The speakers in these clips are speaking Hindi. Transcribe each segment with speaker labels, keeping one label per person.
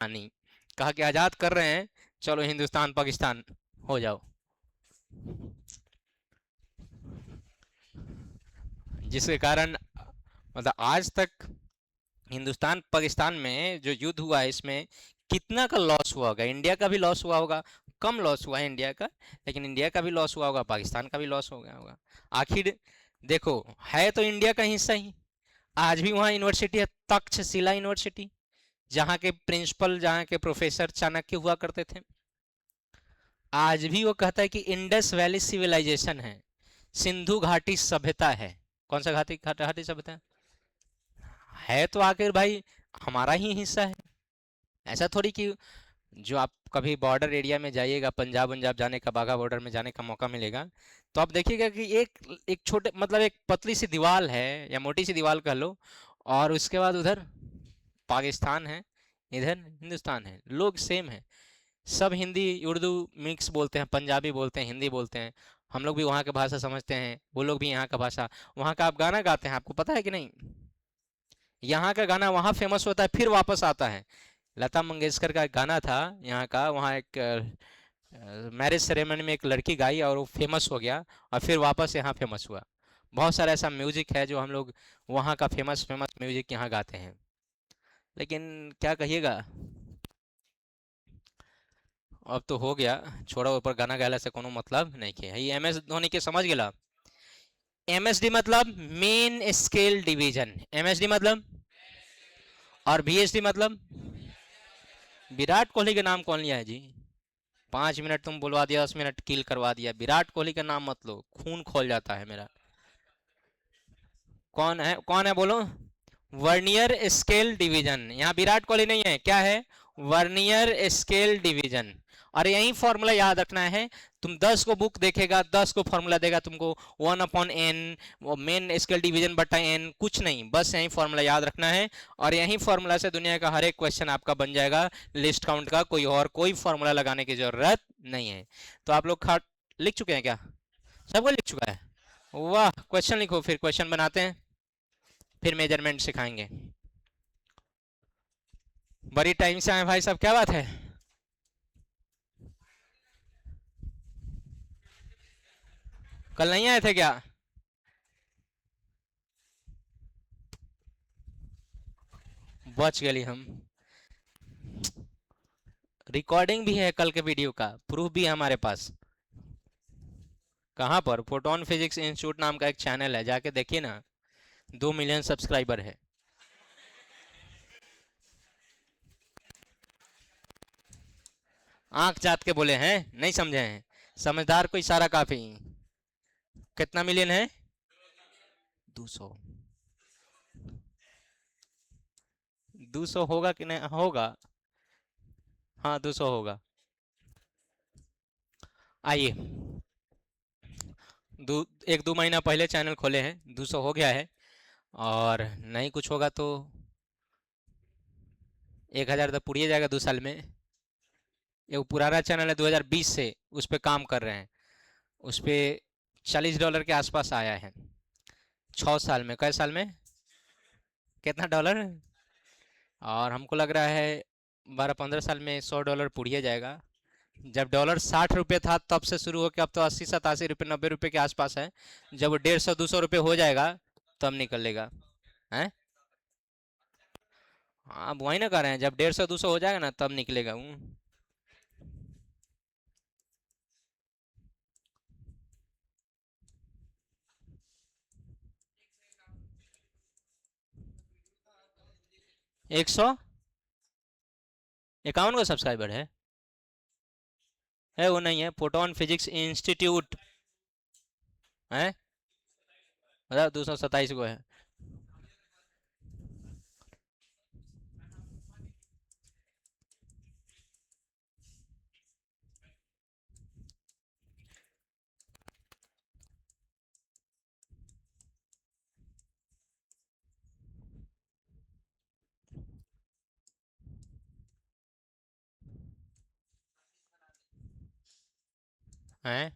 Speaker 1: नहीं, कहा कि आज़ाद कर रहे हैं, चलो हिंदुस्तान पाकिस्तान हो जाओ। जिसके कारण मतलब आज तक हिंदुस्तान पाकिस्तान में जो युद्ध हुआ है, इसमें कितना का लॉस हुआ होगा? इंडिया का भी लॉस हुआ होगा, कम लॉस हुआ है इंडिया का, लेकिन इंडिया का भी लॉस हुआ होगा, पाकिस्तान का भी लॉस हो गया होगा। आखिर देखो, है तो इंडिया का हिस्सा ही। आज भी वहाँ यूनिवर्सिटी है, तक्षशिला यूनिवर्सिटी, जहाँ के प्रिंसिपल, जहाँ के प्रोफेसर चाणक्य हुआ करते थे। आज भी वो कहता है कि इंडस वैली सिविलाइजेशन है, सिंधु घाटी सभ्यता है। कौन सा घाटी घाटी सभ्यता है? तो आखिर भाई हमारा ही हिस्सा है। ऐसा थोड़ी कि जो आप कभी बॉर्डर एरिया में जाइएगा, पंजाब पंजाब जाने का, बाघा बॉर्डर में जाने का मौका मिलेगा, तो आप देखिएगा कि एक एक छोटे मतलब एक पतली सी दीवार है या मोटी सी दीवार कह लो, और उसके बाद उधर पाकिस्तान है, इधर हिंदुस्तान है, लोग सेम है। सब हिंदी उर्दू मिक्स बोलते हैं, पंजाबी बोलते हैं, हिंदी बोलते हैं। हम लोग भी वहाँ की भाषा समझते हैं, वो लोग भी यहाँ का भाषा। वहाँ का आप गाना गाते हैं, आपको पता है कि नहीं? यहाँ का गाना वहाँ फेमस होता है, फिर वापस आता है। लता मंगेशकर का एक गाना था यहाँ का, वहाँ एक मैरिज सेरेमनी में एक लड़की गाई और वो फेमस हो गया, और फिर वापस यहाँ फेमस हुआ। बहुत सारा ऐसा म्यूजिक है जो हम लोग वहाँ का फेमस फेमस म्यूजिक यहाँ गाते हैं। लेकिन क्या कहिएगा, अब तो हो गया, छोड़ा ऊपर, गाना गाला से कोनो मतलब नहीं के। ये एम एस धोनी के समझ गेला। एमएसडी मतलब मेन स्केल डिवीजन, एमएसडी मतलब, और बीएसडी मतलब। विराट कोहली का नाम कौन लिया है जी? 5 मिनट तुम बुलवा दिया, 10 मिनट किल करवा दिया। विराट कोहली का नाम मत लो, खून खोल जाता है मेरा। कौन है, कौन है बोलो? Vernier scale division. यहाँ विराट कोहली नहीं है, क्या है? Vernier scale division. और यही फॉर्मूला याद रखना है। तुम 10 को बुक देखेगा, 10 को फॉर्मूला देगा तुमको, 1/n, वो मेन स्केल डिवीजन बटा n, कुछ नहीं, बस यही फॉर्मूला याद रखना है। और यही फॉर्मूला से दुनिया का हर एक क्वेश्चन आपका बन जाएगा, लिस्ट काउंट का। कोई और कोई फॉर्मूला लगाने की जरूरत नहीं है। तो आप लोग खाट लिख चुके हैं क्या? सबको लिख चुका है? वाह, क्वेश्चन लिखो, फिर क्वेश्चन बनाते हैं, फिर मेजरमेंट सिखाएंगे। बड़ी टाइम से आए भाई साहब, क्या बात है? कल नहीं आए थे क्या? बच गए हम। रिकॉर्डिंग भी है कल के वीडियो का, प्रूफ भी है हमारे पास। कहाँ पर? फोटोन फिजिक्स इंस्टीट्यूट नाम का एक चैनल है, जाके देखिए ना, 2 मिलियन सब्सक्राइबर है। आंख चाट के बोले हैं, नहीं समझे हैं? समझदार को इशारा काफी। कितना मिलियन है? 200। 200 होगा कि नहीं होगा? हाँ, 200 होगा। आइए, दो, 1-2 महीना पहले चैनल खोले हैं, 200 हो गया है। और नहीं कुछ होगा तो 1,000 तो पूरी जाएगा 2 साल में। एक पुराना चैनल है 2020 से, उस पर काम कर रहे हैं। उस पर $40 के आसपास आया है, 6 साल में। कई साल में? कितना डॉलर? और हमको लग रहा है 12-15 साल में $100 पूरी जाएगा। जब डॉलर 60 रुपये था तब से शुरू होकर अब तो 80-87 रुपये, 90 रुपये के आसपास है। जब 150-200 रुपये हो जाएगा तब निकलेगा। हैं? आप वही ना कह रहे हैं, जब 150-200 हो जाएगा ना तब निकलेगा वो। 151 का सब्सक्राइबर है? वो नहीं है, फोटोन फिजिक्स इंस्टीट्यूट है। मतलब 227 को है। हैं?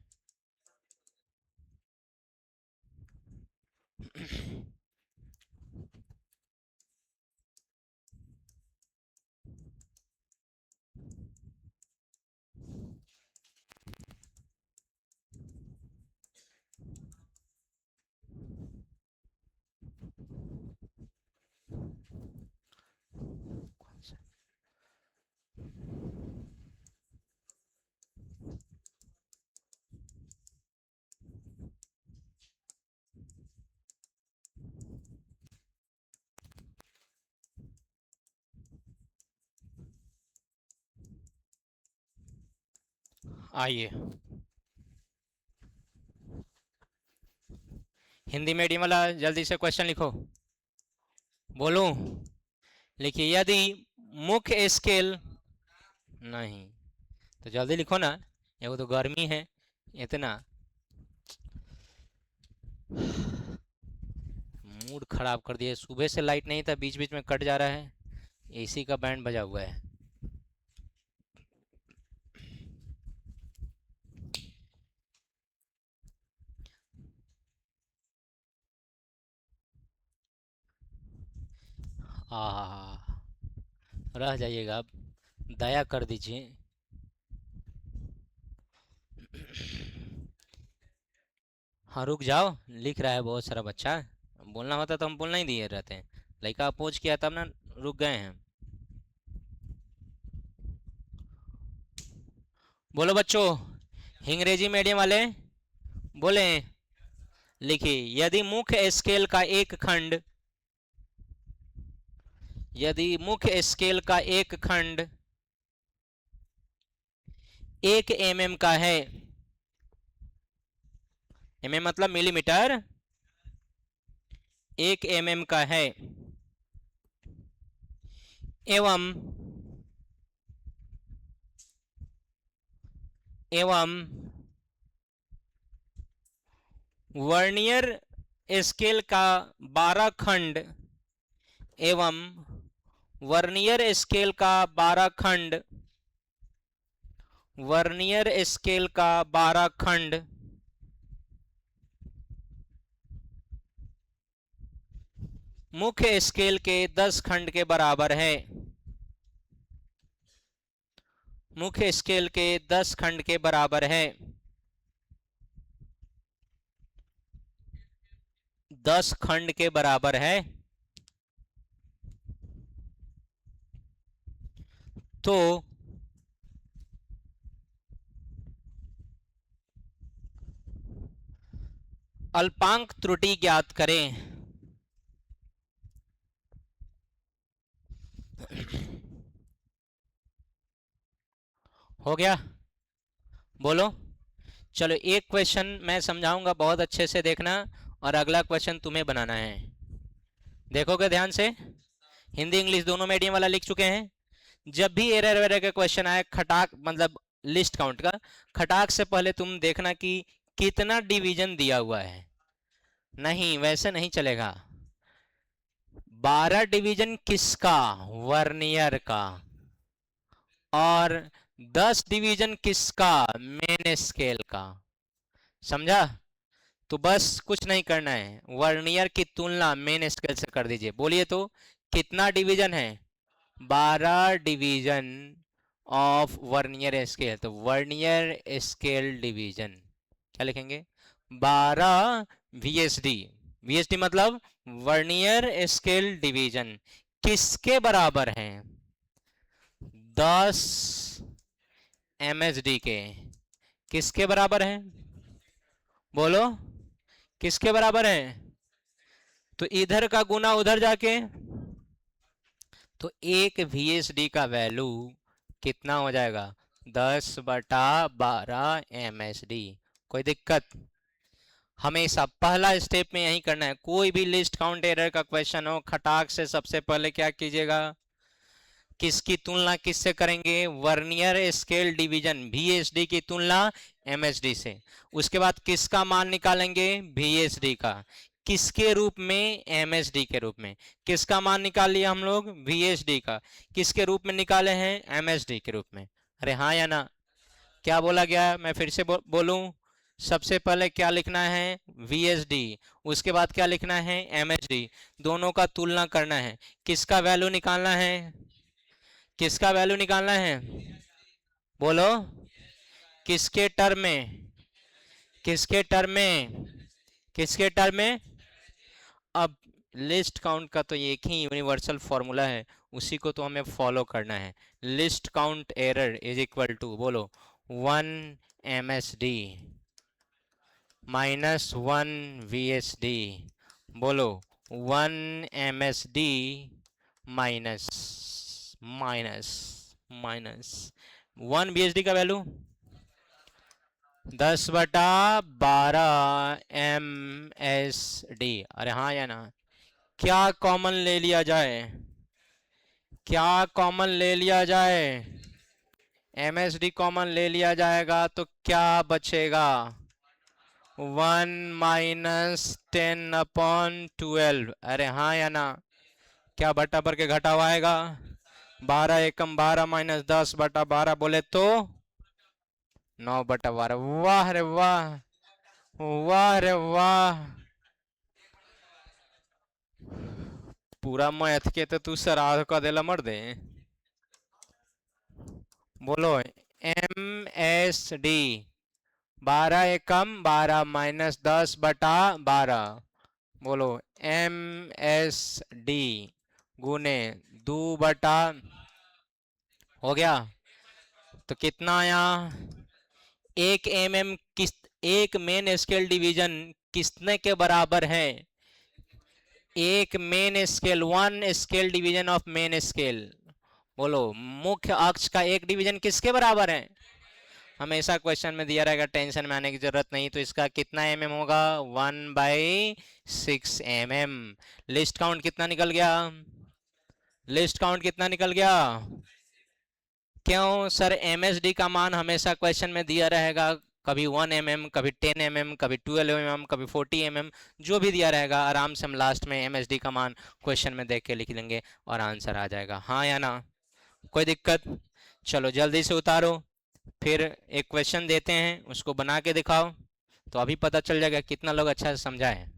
Speaker 1: आइए, हिंदी मीडियम वाला जल्दी से क्वेश्चन लिखो। बोलूं? लिखिए, यदि मुख्य स्केल, नहीं तो जल्दी लिखो ना, ये वो तो गर्मी है इतना। मूड खराब कर दिया, सुबह से लाइट नहीं था, बीच बीच में कट जा रहा है, एसी का बैंड बजा हुआ है। आ, रह जाइएगा अब, दया कर दीजिए। हाँ रुक जाओ, लिख रहा है बहुत सारा बच्चा, बोलना होता तो हम बोलना ही दिए रहते हैं। लड़का अपोज किया तब ना रुक गए हैं। बोलो बच्चों, अंग्रेजी मीडियम वाले बोले। लिखिए, यदि मुख्य स्केल का एक खंड, यदि मुख्य स्केल का एक खंड 1 mm का है, मतलब मिलीमीटर, 1 mm का है, एवं एवं वर्नियर स्केल का 12 खंड, एवं वर्नियर स्केल का 12 खंड, वर्नियर स्केल का 12 खंड मुख्य स्केल के 10 खंड के बराबर है। मुख्य स्केल के 10 खंड के बराबर है। 10 खंड के बराबर है। तो अल्पांक त्रुटि ज्ञात करें। हो गया? बोलो। चलो, एक क्वेश्चन मैं समझाऊंगा, बहुत अच्छे से देखना, और अगला क्वेश्चन तुम्हें बनाना है। देखोगे ध्यान से? हिंदी इंग्लिश दोनों मीडियम वाला लिख चुके हैं। जब भी एरर वेरर का क्वेश्चन आए, खटाक मतलब लिस्ट काउंट का, खटाक से पहले तुम देखना कि कितना डिवीजन दिया हुआ है। नहीं, वैसे नहीं चलेगा। 12 डिवीजन किसका? वर्नियर का। और 10 डिवीजन किसका? मेन स्केल का। समझा? तो बस कुछ नहीं करना है, वर्नियर की तुलना मेन स्केल से कर दीजिए। बोलिए तो, कितना डिवीजन है? 12 डिवीजन ऑफ वर्नियर स्केल। तो वर्नियर स्केल डिवीजन क्या लिखेंगे? 12 वीएसडी। वीएसडी मतलब वर्नियर स्केल डिवीजन किसके बराबर है? 10 एमएसडी के। किसके बराबर है? बोलो, किसके बराबर है? तो इधर का गुना उधर जाके, तो एक वीएसडी का वैल्यू कितना हो जाएगा? 10/12 एमएसडी। कोई दिक्कत? हमेशा पहला स्टेप में यही करना है। कोई भी लिस्ट काउंट एरर का क्वेश्चन हो, खटाक से सबसे पहले क्या कीजिएगा? किसकी तुलना किससे करेंगे? वर्नियर स्केल डिवीजन वीएसडी की तुलना एमएसडी से। उसके बाद किसका मान निकालेंगे? वीएसडी का। किसके रूप में? एमएसडी के रूप में। किसका मान निकाल लिया हम लोग? वीएसडी का। किसके रूप में निकाले हैं? एमएसडी के रूप में। अरे हाँ या ना? क्या बोला गया? मैं फिर से बोलूं। सबसे पहले क्या लिखना है? वीएसडी। उसके बाद क्या लिखना है? एमएसडी। दोनों का तुलना करना है। किसका वैल्यू निकालना है? किसका वैल्यू निकालना है? बोलो, किसके टर्म में? किसके टर्म में? किसके टर्म में? अब लिस्ट काउंट का तो एक ही यूनिवर्सल फॉर्मूला है, उसी को तो हमें फॉलो करना है। List count error is equal to, बोलो, 1 MSD -1 VSD। बोलो, 1 MSD minus minus minus 1 VSD का वैल्यू 10/12 MSD। अरे हाँ या ना? क्या कॉमन ले लिया जाए? क्या कॉमन ले लिया जाए? MSD कॉमन ले लिया जाएगा तो क्या बचेगा? 1 - 10/12। अरे हाँ या ना? क्या बटा पर के घटा हुआ आएगा? 12 × 12 - 10/12 बोले तो 9/12। वाह रे वाह, वाह रे वाह। पूरा मैथ के तो तू सराध कर देला मर दे। बोलो। MSD 12 × 12 - 10/12। बोलो। MSD गुने 2 बटा, हो गया? तो कितना आया? एक किस, एक मेन स्केल डिवीजन कितने के बराबर है? एक main scale, one scale division of main scale. बोलो, मुख्य अक्ष का एक डिवीजन किसके बराबर है? हमेशा क्वेश्चन में दिया रहेगा, टेंशन में आने की जरूरत नहीं। तो इसका कितना होगा? 1/6 लिस्ट काउंट कितना निकल गया? लिस्ट काउंट कितना निकल गया? क्यों सर? MSD का मान हमेशा क्वेश्चन में दिया रहेगा। कभी 1 mm, कभी 10 mm, कभी 12 mm, कभी 40 mm। जो भी दिया रहेगा आराम से हम लास्ट में MSD का मान क्वेश्चन में देख के लिख लेंगे और आंसर आ जाएगा। हाँ या ना? कोई दिक्कत? चलो जल्दी से उतारो। फिर एक क्वेश्चन देते हैं, उसको बना के दिखाओ, तो अभी पता चल जाएगा कितना लोग अच्छा से समझा है।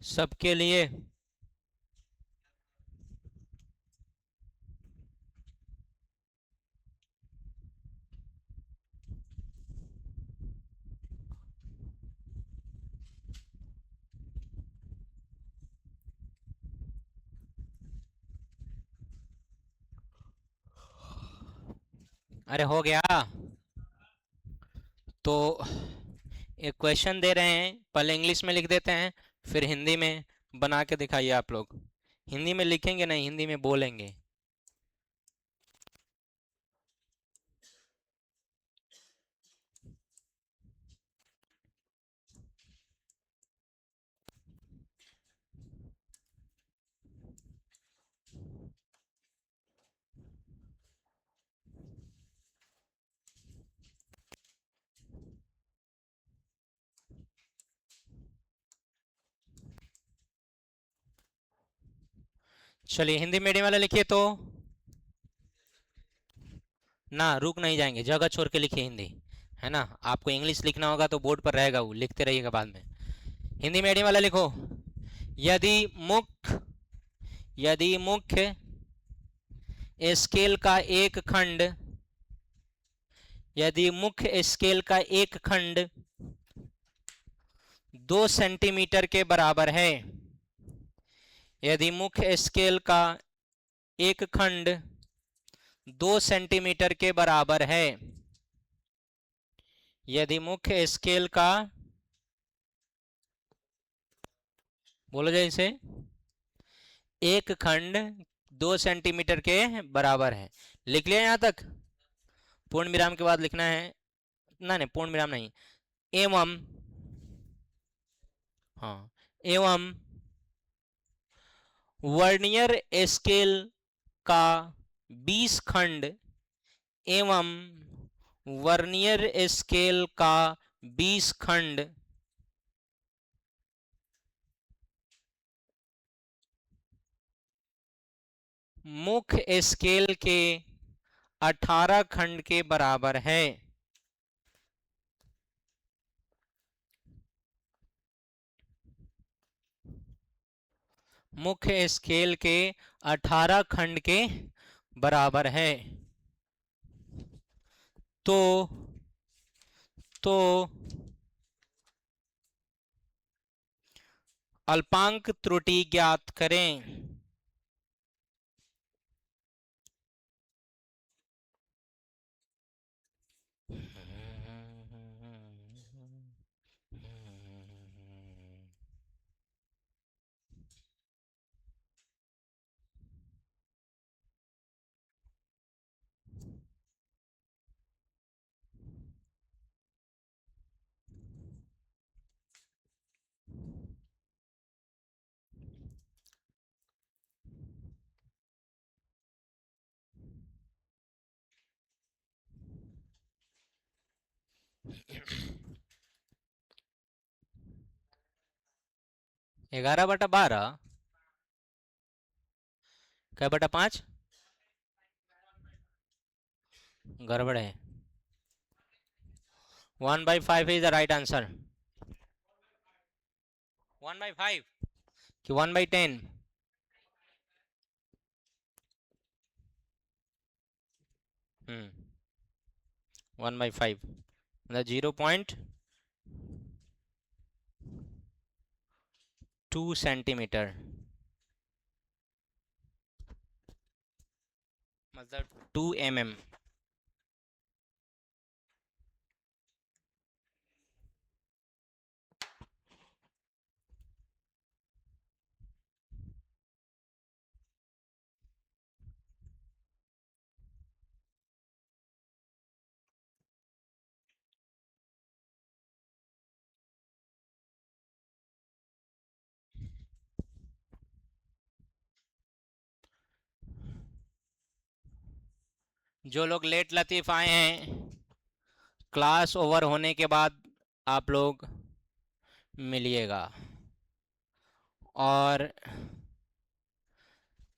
Speaker 1: सबके लिए? अरे हो गया। तो एक क्वेश्चन दे रहे हैं, पहले इंग्लिश में लिख देते हैं, फिर हिंदी में बना के दिखाइए आप लोग। हिंदी में लिखेंगे नहीं, हिंदी में बोलेंगे। चलिए हिंदी मीडियम वाला लिखिए तो। ना, रुक नहीं जाएंगे, जगह छोड़ के लिखिए हिंदी। है ना? आपको इंग्लिश लिखना होगा तो बोर्ड पर रहेगा, वो लिखते रहिएगा बाद में। हिंदी मीडियम वाला लिखो। यदि मुख्य यदि मुख्य स्केल का एक खंड यदि मुख्य स्केल का एक खंड 2 सेंटीमीटर के बराबर है यदि मुख्य स्केल का एक खंड 2 सेंटीमीटर के बराबर है, यदि मुख्य स्केल का, बोलो जैसे, एक खंड 2 सेंटीमीटर के बराबर है। लिख लिया यहां तक? पूर्ण विराम के बाद लिखना है, ना नहीं पूर्ण विराम नहीं, एवं, हाँ, एवं वर्नियर स्केल का 20 खंड एवं वर्नियर स्केल का 20 खंड मुख्य स्केल के 18 खंड के बराबर है। मुख्य स्केल के 18 खंड के बराबर है। तो अल्पांक त्रुटि ज्ञात करें। ग्यारह बटा 12 क्या बटा 5? गड़बड़ है। 1/5 इज द राइट आंसर। 1/5 कि 1/10? 1/5 मतलब 0.2 सेंटीमीटर, मतलब 2 mm। जो लोग लेट लतीफ़ आए हैं, क्लास ओवर होने के बाद आप लोग मिलिएगा, और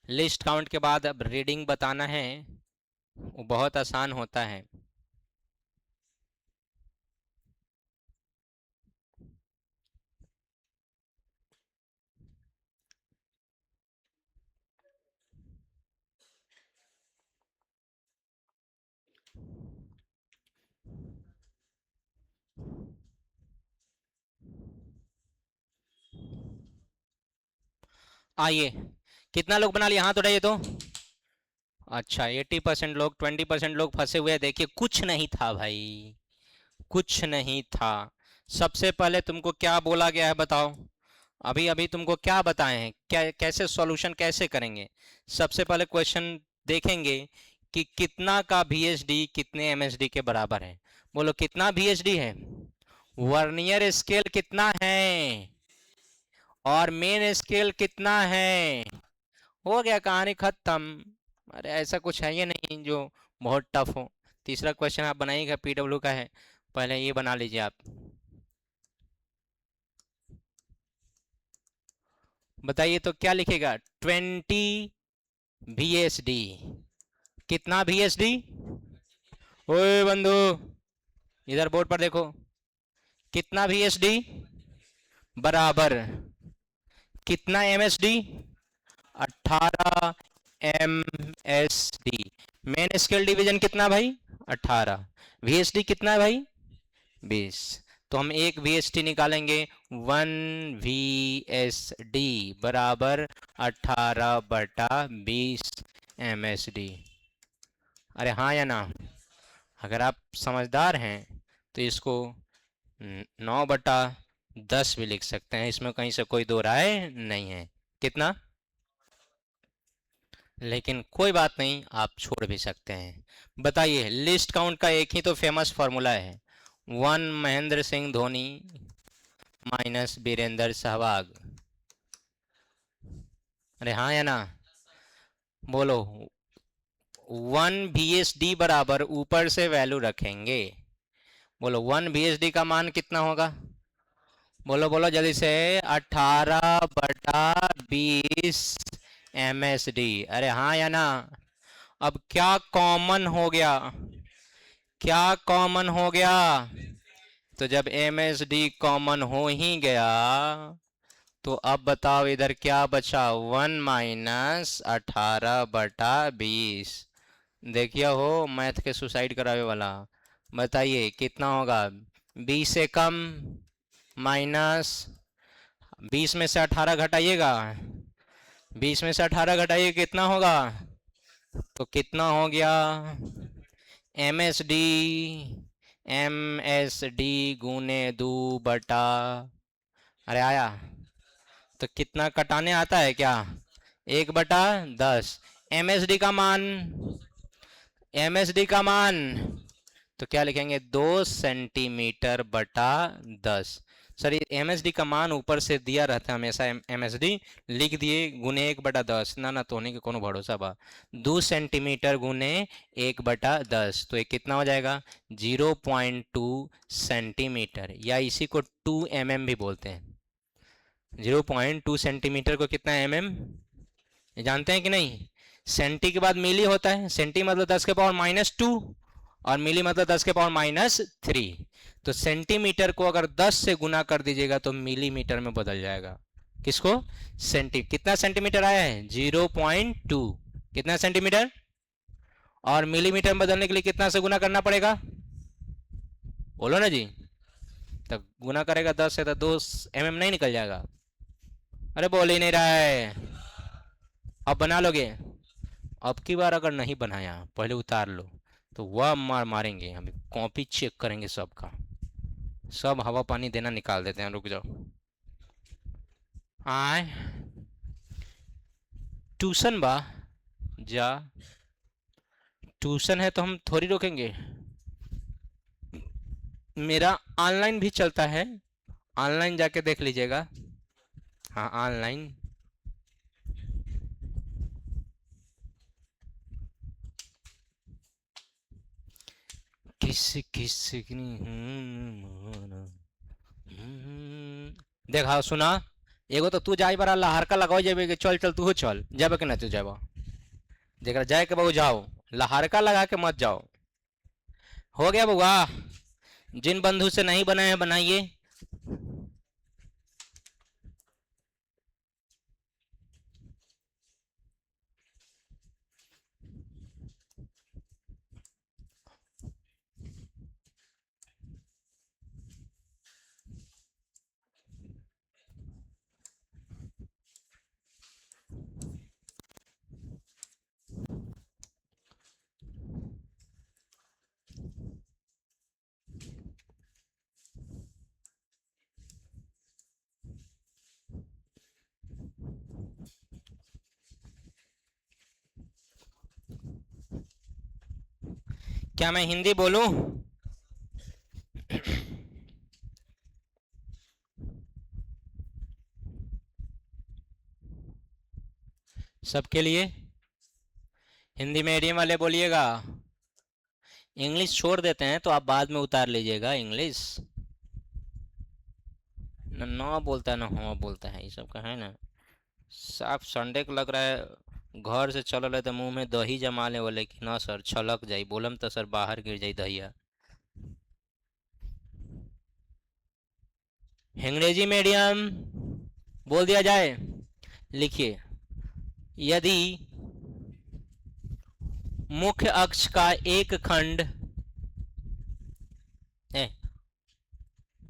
Speaker 1: लिस्ट काउंट के बाद अब रीडिंग बताना है, वो बहुत आसान होता है। आइए, कितना लोग बना लिया? हाथ उठाइए तो। अच्छा, 80% लोग, 20% लोग फंसे हुए हैं। देखिए, कुछ नहीं था भाई, कुछ नहीं था। सबसे पहले तुमको क्या बोला गया है बताओ? अभी अभी तुमको क्या बताए हैं, क्या कैसे सॉल्यूशन कैसे करेंगे? सबसे पहले क्वेश्चन देखेंगे कि कितना का VSD कितने MSD के बराबर है। बोलो कितना VSD है, वर्नियर स्केल कितना है, और मेन स्केल कितना है। हो गया, कहानी खत्म। अरे ऐसा कुछ है ये नहीं जो बहुत टफ हो। तीसरा क्वेश्चन आप बनाइएगा, PW का है, पहले ये बना लीजिए आप। बताइए तो क्या लिखेगा? 20 VSD। कितना VSD? ओए बंधु, इधर बोर्ड पर देखो, कितना VSD बराबर कितना MSD? 18 MSD। Main scale division कितना भाई? 18। VSD कितना है भाई? 20। तो हम एक वी एस टी निकालेंगे, 1 वी एस डी बराबर 18/20 MSD। अरे हाँ या ना? अगर आप समझदार हैं तो इसको 9/10 भी लिख सकते हैं, इसमें कहीं से कोई दो राय नहीं है। कितना? लेकिन कोई बात नहीं, आप छोड़ भी सकते हैं। बताइए, लिस्ट काउंट का एक ही तो फेमस फॉर्मूला है, 1 महेंद्र सिंह धोनी माइनस वीरेंद्र सहवाग। अरे हाँ या ना? बोलो। 1 VSD बराबर, ऊपर से वैल्यू रखेंगे, बोलो 1 VSD का मान कितना होगा? बोलो बोलो जल्दी से। 18/20 MSD। अरे हाँ या ना? अब क्या कॉमन हो गया? क्या कॉमन हो गया? तो जब MSD कॉमन हो ही गया, तो अब बताओ इधर क्या बचा? 1 - 18/20। देखिए हो, मैथ के सुसाइड करावे वाला। बताइए कितना होगा? 20 से कम, माइनस 20 में से 18 घटाइएगा, 20 में से 18 घटाइए, कितना होगा? तो कितना हो गया? MSD, MSD गुने 2 बटा, अरे आया? तो कितना कटाने आता है क्या? 1/10। MSD का मान, MSD का मान तो क्या लिखेंगे? 2 सेंटीमीटर/10। सर, ये MSD का मान ऊपर से दिया रहता है हमेशा, MSD लिख दिए गुने 1/10, ना ना तो होने के कोनो भरोसा बा। 2 सेंटीमीटर गुने 1/10, तो ये कितना हो जाएगा? 0.2 सेंटीमीटर, या इसी को 2 mm भी बोलते हैं। 0.2 सेंटीमीटर को कितना mm ये जानते हैं कि नहीं? सेंटी के बाद मिली होता है, सेंटी मतलब 10⁻², और मिली मतलब 10⁻³ तो सेंटीमीटर को अगर 10 से गुना कर दीजिएगा तो मिलीमीटर में बदल जाएगा। किसको? कितना सेंटीमीटर आया है? 0.2। कितना सेंटीमीटर? और मिलीमीटर में बदलने के लिए कितना से गुना करना पड़ेगा? बोलो ना जी। तब गुना करेगा 10 से तो 2 mm नहीं निकल जाएगा? अरे बोल ही नहीं रहा है। अब बना लोगे? अब की बार अगर नहीं बनाया, पहले उतार लो, तो वह मार मारेंगे, हम कॉपी चेक करेंगे सबका, सब हवा पानी देना निकाल देते हैं। रुक जाओ। आए ट्यूशन बा, जा ट्यूशन है तो हम थोड़ी रोकेंगे। मेरा ऑनलाइन भी चलता है, ऑनलाइन जाके देख लीजिएगा। हाँ ऑनलाइन। किस किस देखा सुना, एगो तो तू जाई बार लहरका लगाओ जेबे कि चल चल तू चल जाबे कि ना तू जाबा? जरा जाए के बहु जाओ, लहरका लगा के मत जाओ। हो गया बुआ? जिन बंधु से नहीं बनाए हैं बनाइए। क्या मैं हिंदी बोलूं? सबके लिए? हिंदी मीडियम वाले बोलिएगा। इंग्लिश छोड़ देते हैं तो आप बाद में उतार लीजिएगा इंग्लिश। न न बोलता है न हाँ बोलता है, ये सब का है ना। साफ संडे को लग रहा है घर से चल रहे तो मुंह में दही जमा ले बोले कि ना सर छलक जाई, बोलम तो सर बाहर गिर जाई दहिया। अंग्रेजी मीडियम बोल दिया जाए। लिखिए, यदि मुख्य अक्ष का एक खंड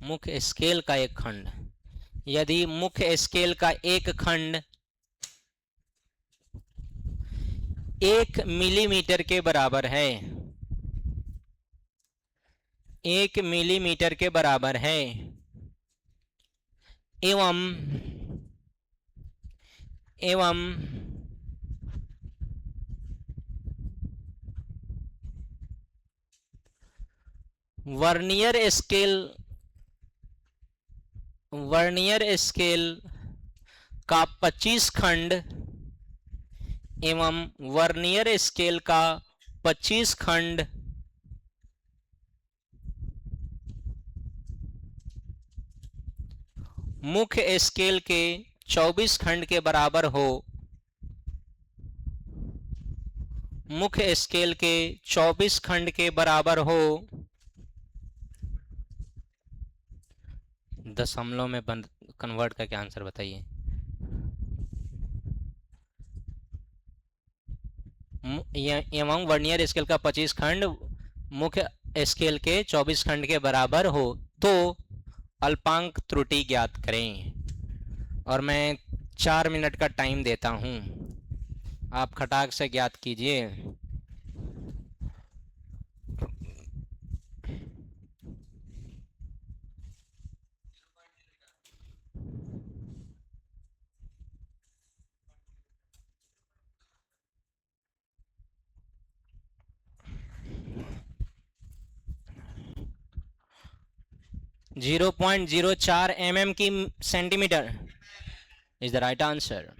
Speaker 1: मुख्य स्केल का एक खंड, यदि मुख्य स्केल का एक खंड 1 मिलीमीटर के बराबर है, 1 मिलीमीटर के बराबर है, एवं एवं वर्नियर स्केल का 25 खंड एवं वर्नियर स्केल का 25 खंड मुख्य स्केल के 24 खंड के बराबर हो, मुख्य स्केल के 24 खंड के बराबर हो, दशमलव में बंद कन्वर्ट करके आंसर बताइए। एवं वर्नियर स्केल का 25 खंड मुख्य स्केल के 24 खंड के बराबर हो तो अल्पांक त्रुटि ज्ञात करें। और मैं 4 मिनट का टाइम देता हूं, आप खटाक से ज्ञात कीजिए। जीरो 0.04 mm की centimetre is the right answer.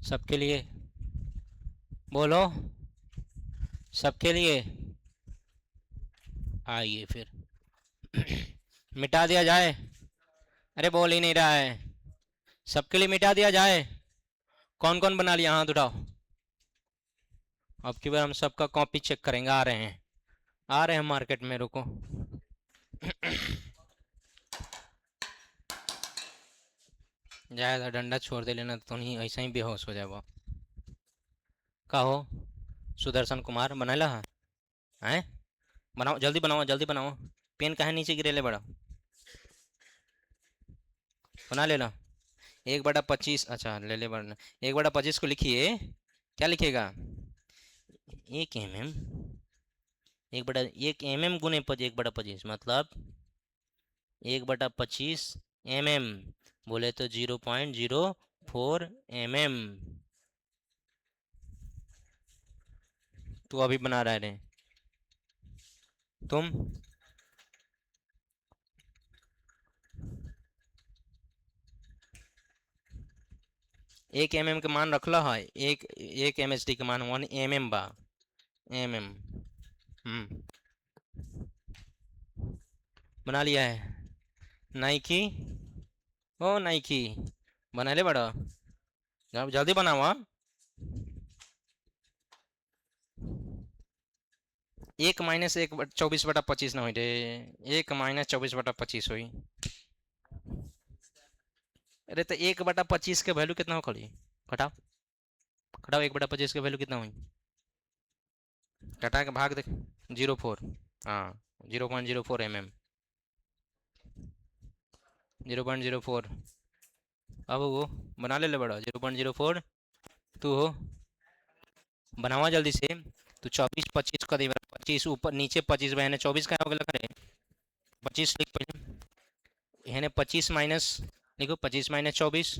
Speaker 1: सबके लिए बोलो, सबके लिए आइए फिर मिटा दिया जाए। अरे बोल ही नहीं रहा है, सबके लिए मिटा दिया जाए। कौन कौन बना लिया, हाथ उठाओ। अब की बार हम सबका कॉपी चेक करेंगे। आ रहे हैं मार्केट में, रुको। जाएगा डंडा छोड़ दे लेना तो नहीं, ऐसा ही बेहोश हो जाए वो। का हो सुदर्शन कुमार बनाला है? बनाओ जल्दी, बनाओ जल्दी बनाओ। पेन कहाँ नीचे गिरेले बड़ा, बना लेना। 1/25, अच्छा ले ले बना। 1/25 को लिखिए, क्या लिखिएगा? 1 mm, 1 mm गुने 1/25 मतलब 1/25 mm, बोले तो 0.04 mm। तू अभी बना रहा है तुम? 1 mm के मान रखला है, एक MHD के मान 1 mm बा, mm। बना लिया है नाइकी। ओ नाइकी बना ले बड़ा, जल्दी बनाओ। 1 - 1/24/25 ना हो रे, 1 - 24/25 हुई। अरे तो 1/25 के वैल्यू कितना हो खड़ी? घटाओ घटाओ, 1/25 के वैल्यू कितना हुई? घटा के भाग देख, 0.04। हाँ 0.04 mm, 0.04। अब वो बना ले बड़ा 0.04। तू हो बनावा जल्दी से। तू 24-25 का दे, 25 ऊपर नीचे 25 बहने 24 का हो गया करे। 25 लिख पहले, है 25 माइनस लिखो, 25 - 24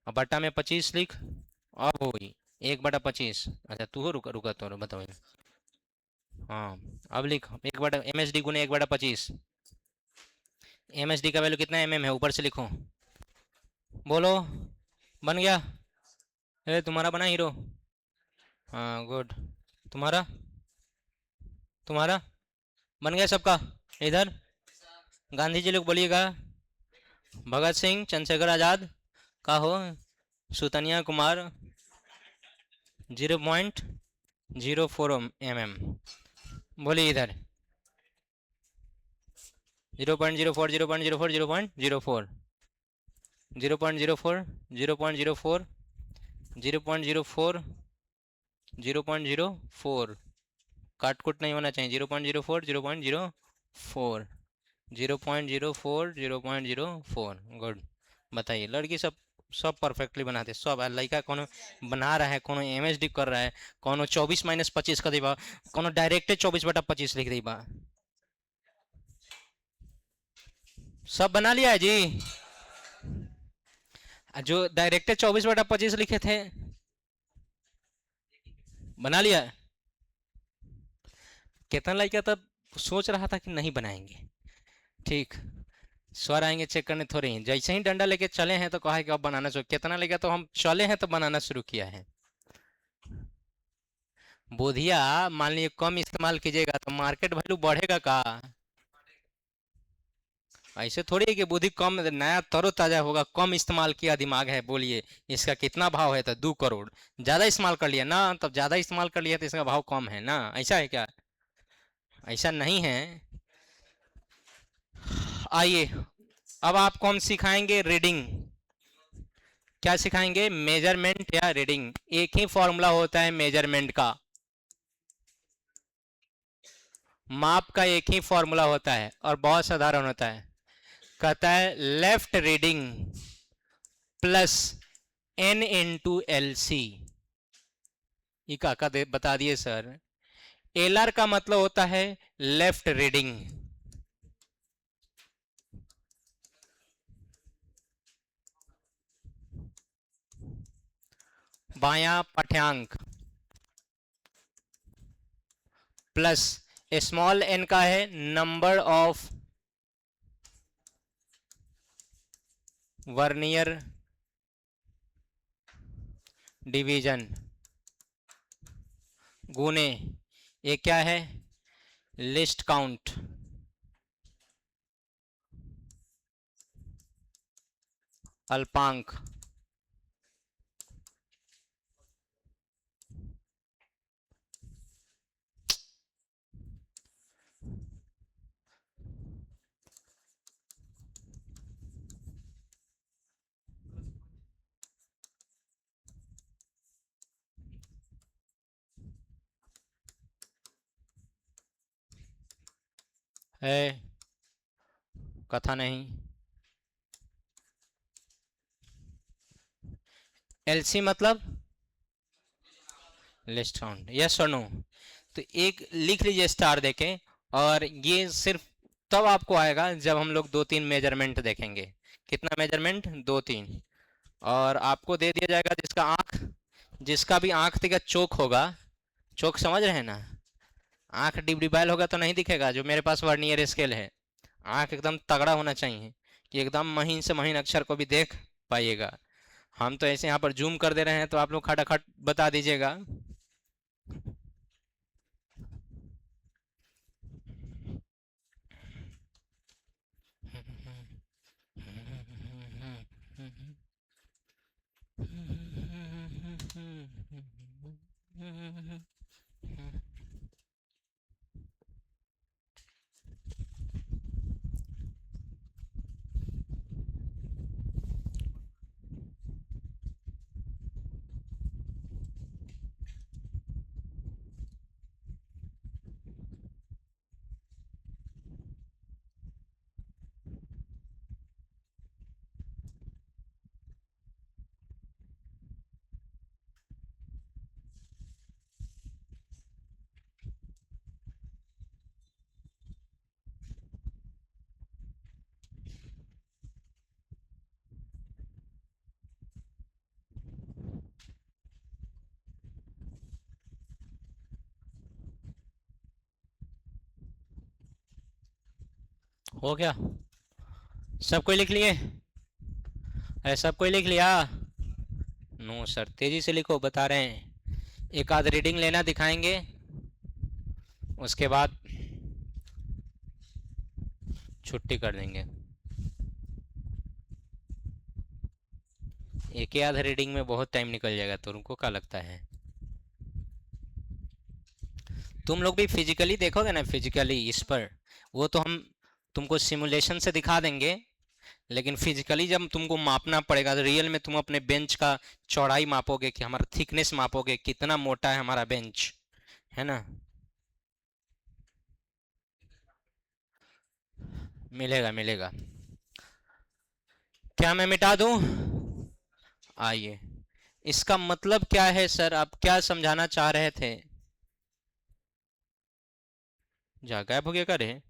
Speaker 1: और बटा में 25 लिख। अब होगी 1/25। अच्छा तू हो, रुका रुका तो बताओ। हाँ अब लिख 1 MHD गुने 1/25। MHD का वैल्यू कितना mm है, ऊपर से लिखो। बोलो बन गया? ए तुम्हारा बना हीरो? हाँ गुड। तुम्हारा तुम्हारा बन गया सबका? इधर गांधी जी लोग बोलिएगा। भगत सिंह, चंद्रशेखर आजाद का हो, सुतनिया कुमार 0.04 mm। बोलिए इधर 0.04 0.04 0.04 0.04 0.04 0.04 0.04, काट कुट नहीं होना चाहिए। 0.04, 0.04, 0.04, 0.04, गुड। बताइए, लड़की सब सब परफेक्टली बनाते सब। लड़का कोनो बना रहा है, कोनो एमएसडी कर रहा है, कोनो 24 - 25 का देबा, कोनो डायरेक्टे 24/25 लिख देबा। सब बना लिया है जी। जो डायरेक्टे 24/25 लिखे थे, बना लिया है। कितना लड़का तब सोच रहा था कि नहीं बनाएंगे। ठीक, सर आएंगे चेक करने थोड़े ही, जैसे ही डंडा लेके चले हैं तो कहा है कि अब बनाना शुरू। कितना लेगा तो हम चले हैं तो बनाना शुरू किया है। बोधिया मान लीजिए कम इस्तेमाल कीजिएगा तो मार्केट वैल्यू बढ़ेगा का? ऐसे थोड़ी है कि बुद्धि कम, नया तरोताजा होगा, कम इस्तेमाल किया दिमाग है। बोलिए इसका कितना भाव है? तो 2 करोड़। ज्यादा इस्तेमाल कर लिया ना, तब ज्यादा इस्तेमाल कर लिया तो इसका भाव कम है ना, ऐसा है क्या? ऐसा नहीं है। आइए, अब आपको हम सिखाएंगे रीडिंग। क्या सिखाएंगे? मेजरमेंट या रीडिंग। एक ही फॉर्मूला होता है मेजरमेंट का, माप का एक ही फॉर्मूला होता है और बहुत साधारण होता है। कहता है left reading plus n into L C. ये काका बता दिए सर। एल आर का मतलब होता है लेफ्ट रीडिंग, बायां पाठ्यांक, प्लस स्मॉल एन का है नंबर ऑफ वर्नियर डिवीजन, गुने ये क्या है? List count. अल्पांक। है कथा नहीं। एलसी मतलब लिस्ट काउंट, यस और नो? तो एक लिख लीजिए स्टार देके। और ये सिर्फ तब आपको आएगा जब हम लोग 2-3 मेजरमेंट देखेंगे। कितना मेजरमेंट? 2-3। और आपको दे दिया जाएगा जिसका आंख, जिसका भी आंख दिखा चोक होगा। चोक समझ रहे हैं ना? आंख डिब्डीबाइल होगा तो नहीं दिखेगा। जो मेरे पास वर्नियर स्केल है, आंख एकदम तगड़ा होना चाहिए कि एकदम महीन से महीन अक्षर को भी देख पाइएगा। हम तो ऐसे यहाँ पर जूम कर दे रहे हैं तो आप लोग खटाखट बता दीजिएगा। हो गया? सब कोई लिख लिए? अरे सब कोई लिख लिया? नो सर, तेजी से लिखो, बता रहे हैं। एक आध रीडिंग लेना दिखाएंगे, उसके बाद छुट्टी कर देंगे। एक ही आध रीडिंग में बहुत टाइम निकल जाएगा, तो तुमको क्या लगता है? तुम लोग भी फिजिकली देखोगे ना, फिजिकली इस पर, वो तो हम तुमको सिमुलेशन से दिखा देंगे। लेकिन फिजिकली जब तुमको मापना पड़ेगा तो रियल में तुम अपने बेंच का चौड़ाई मापोगे, कि हमारा थिकनेस मापोगे, कितना मोटा है हमारा बेंच, है ना। मिलेगा मिलेगा। क्या मैं मिटा दूं? आइए, इसका मतलब क्या है सर, आप क्या समझाना चाह रहे थे? जा गायब हो गया करे।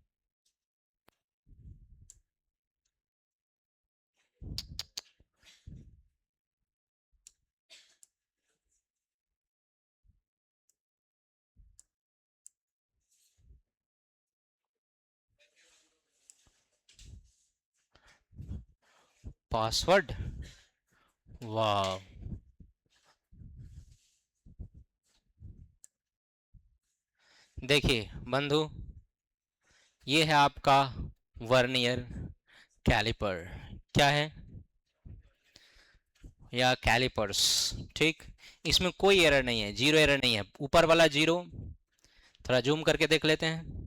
Speaker 1: पासवर्ड? वाह। देखिए बंधु, ये है आपका वर्नियर कैलिपर। क्या है? या कैलिपर्स। ठीक, इसमें कोई एरर नहीं है, जीरो एरर नहीं है। ऊपर वाला जीरो, थोड़ा जूम करके देख लेते हैं।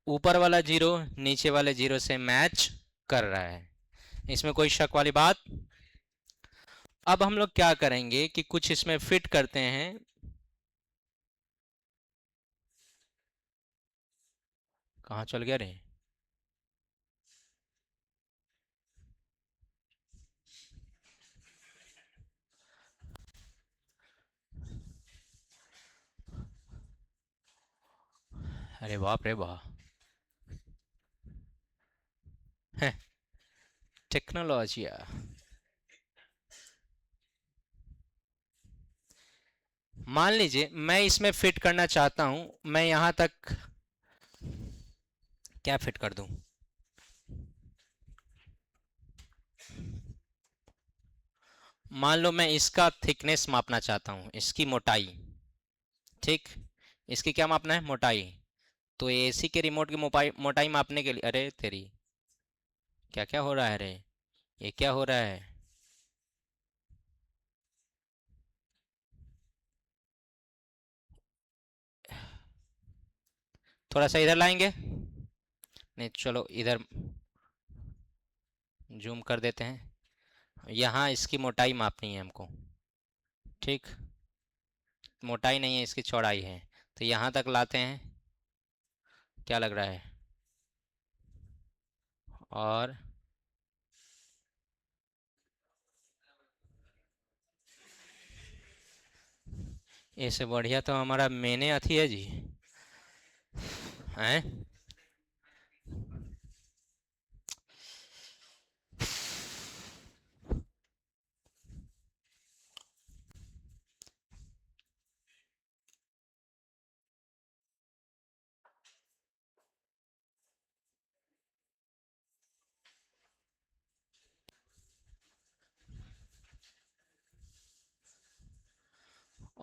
Speaker 1: ऊपर वाला जीरो नीचे वाले जीरो से मैच कर रहा है, इसमें कोई शक वाली बात। अब हम लोग क्या करेंगे कि कुछ इसमें फिट करते हैं। कहाँ चल गया रे? अरे बाप रे बाप। टेक्नोलॉजी। मान लीजिए मैं इसमें फिट करना चाहता हूं, मैं यहां तक क्या फिट कर दूं? मान लो मैं इसका थिकनेस मापना चाहता हूं, इसकी मोटाई। ठीक, इसकी क्या मापना है? मोटाई। तो एसी के रिमोट की मोटाई मोटाई मापने के लिए, अरे तेरी, क्या क्या हो रहा है रे? ये क्या हो रहा है? थोड़ा सा इधर लाएंगे? नहीं, चलो इधर जूम कर देते हैं। यहाँ इसकी मोटाई मापनी है हमको। ठीक, मोटाई नहीं है, इसकी चौड़ाई है। तो यहाँ तक लाते हैं, क्या लग रहा है? और इससे बढ़िया तो हमारा मैंने अथी है जी। हैं?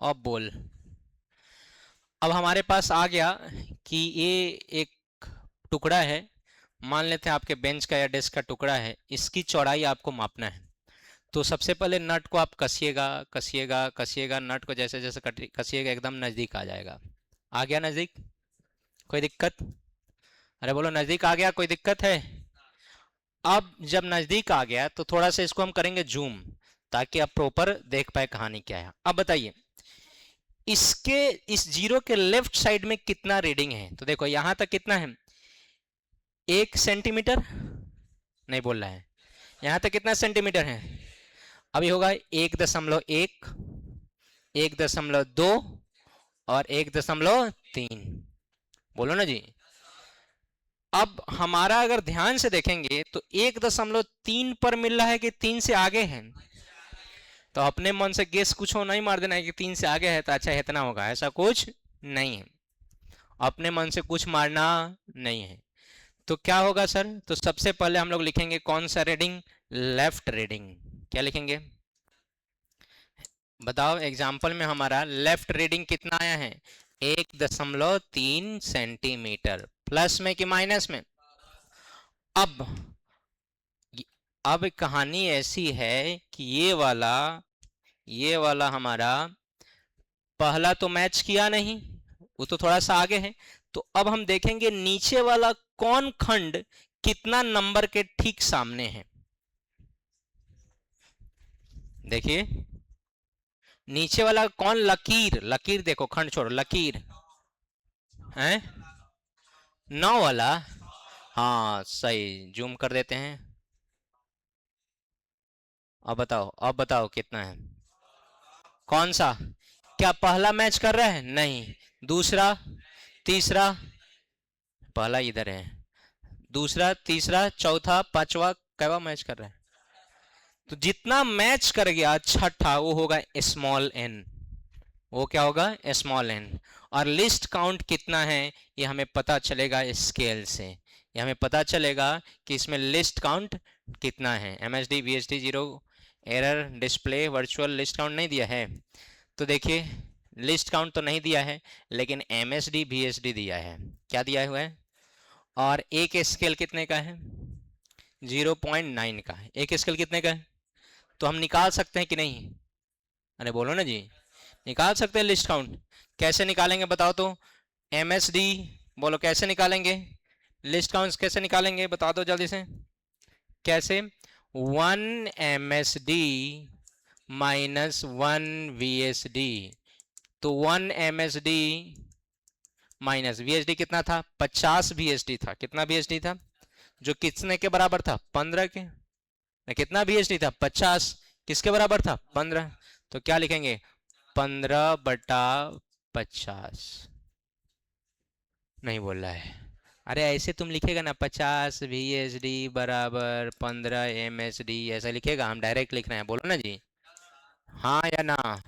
Speaker 1: अब बोल। अब हमारे पास आ गया कि ये एक टुकड़ा है, मान लेते हैं आपके बेंच का या डेस्क का टुकड़ा है, इसकी चौड़ाई आपको मापना है। तो सबसे पहले नट को आप कसिएगा कसिएगा कसिएगा, नट को जैसे जैसे कसिएगा एकदम नज़दीक आ जाएगा। आ गया नज़दीक? कोई दिक्कत? अरे बोलो, नज़दीक आ गया, कोई दिक्कत है? अब जब नज़दीक आ गया तो थोड़ा सा इसको हम करेंगे जूम, ताकि आप प्रॉपर देख पाए कहानी क्या है। अब बताइए, इसके इस जीरो के लेफ्ट साइड में कितना रीडिंग है? तो देखो यहां तक कितना है, 1 सेंटीमीटर। नहीं बोल रहा है। यहां तक कितना सेंटीमीटर है? अभी होगा 1.1, 1.2 और 1.3। बोलो ना जी। अब हमारा अगर ध्यान से देखेंगे तो 1.3 पर मिल रहा है कि 3 से आगे है। तो अपने मन से गेस कुछ हो नहीं मार देना है कि 3 से आगे है तो अच्छा इतना होगा, ऐसा कुछ नहीं है। अपने मन से कुछ मारना नहीं है। तो क्या होगा सर? तो सबसे पहले हम लोग लिखेंगे कौन सा रीडिंग? Left reading. क्या लिखेंगे? बताओ, एग्जाम्पल में हमारा लेफ्ट रीडिंग कितना आया है? 1.3 सेंटीमीटर। प्लस में कि माइनस में? अब अब कहानी ऐसी है कि ये वाला हमारा पहला तो मैच किया नहीं, वो तो थोड़ा सा आगे है। तो अब हम देखेंगे नीचे वाला कौन खंड कितना नंबर के ठीक सामने है। देखिए नीचे वाला कौन, लकीर, लकीर देखो, खंड छोड़ो, लकीर है 9 वाला। हाँ सही, जूम कर देते हैं। अब बताओ कितना है, कौन सा, क्या पहला मैच कर रहा है, नहीं, दूसरा, तीसरा, पहला इधर है, दूसरा, तीसरा, चौथा, पांचवा, कैवा मैच कर रहा है। तो जितना मैच कर गया छठा वो होगा स्मॉल एन, वो क्या होगा, स्मॉल एन। और लिस्ट काउंट कितना है ये हमें पता चलेगा स्केल से, ये हमें पता चलेगा कि इसमें लिस्ट काउंट कितना है। MSD VSD zero, error display virtual list count नहीं दिया है। तो देखिए लिस्ट काउंट तो नहीं दिया है, लेकिन MSD VSD दिया है। क्या दिया हुआ है, और एक स्केल कितने का है, 0.9 का है। एक स्केल कितने का है, तो हम निकाल सकते हैं कि नहीं, अरे बोलो ना जी, निकाल सकते हैं लिस्ट काउंट। कैसे निकालेंगे बताओ तो, MSD, बोलो कैसे निकालेंगे लिस्ट काउंट, कैसे निकालेंगे बता दो जल्दी से, कैसे, 1 MSD माइनस 1 VSD। तो 1 MSD माइनस VSD कितना था, 50 VSD था। कितना VSD था, जो कितने के बराबर था, 15 के। कितना VSD था, 50, किसके बराबर था, 15। तो क्या लिखेंगे, 15/50। नहीं बोल रहा है, अरे ऐसे तुम लिखेगा ना, 50 VSD बराबर 15 MSD, ऐसा लिखेगा, हम डायरेक्ट लिख रहे हैं, बोलो ना जी, हाँ या ना,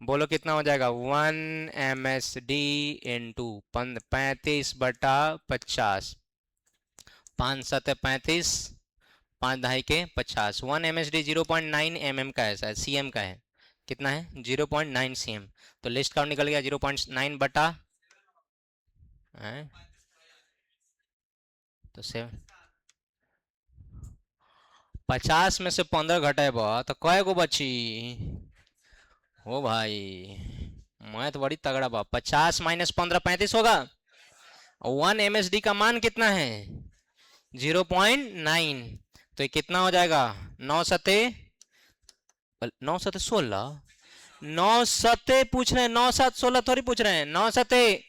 Speaker 1: बोलो कितना हो जाएगा, 1 MSD इंटू 35/50, 5×7 = 35, 5×2 = 50। 1 MSD 0.9 mm का है, शायद CM का है, कितना है 0.9 CM। तो लिस्ट काउंट निकल गया 0.9 बटा तो 50 में से 15 घटाए तो कय गो बची, ओ भाई मैं तो बड़ी तगड़ा बा, 50 माइनस 15 35 होगा। 1 MSD का मान कितना है, 0.9, तो ये कितना हो जाएगा, 9×7 = 16, 9×7 पूछ रहे हैं, 9×7 = 16 थोड़ी पूछ रहे हैं, 9×7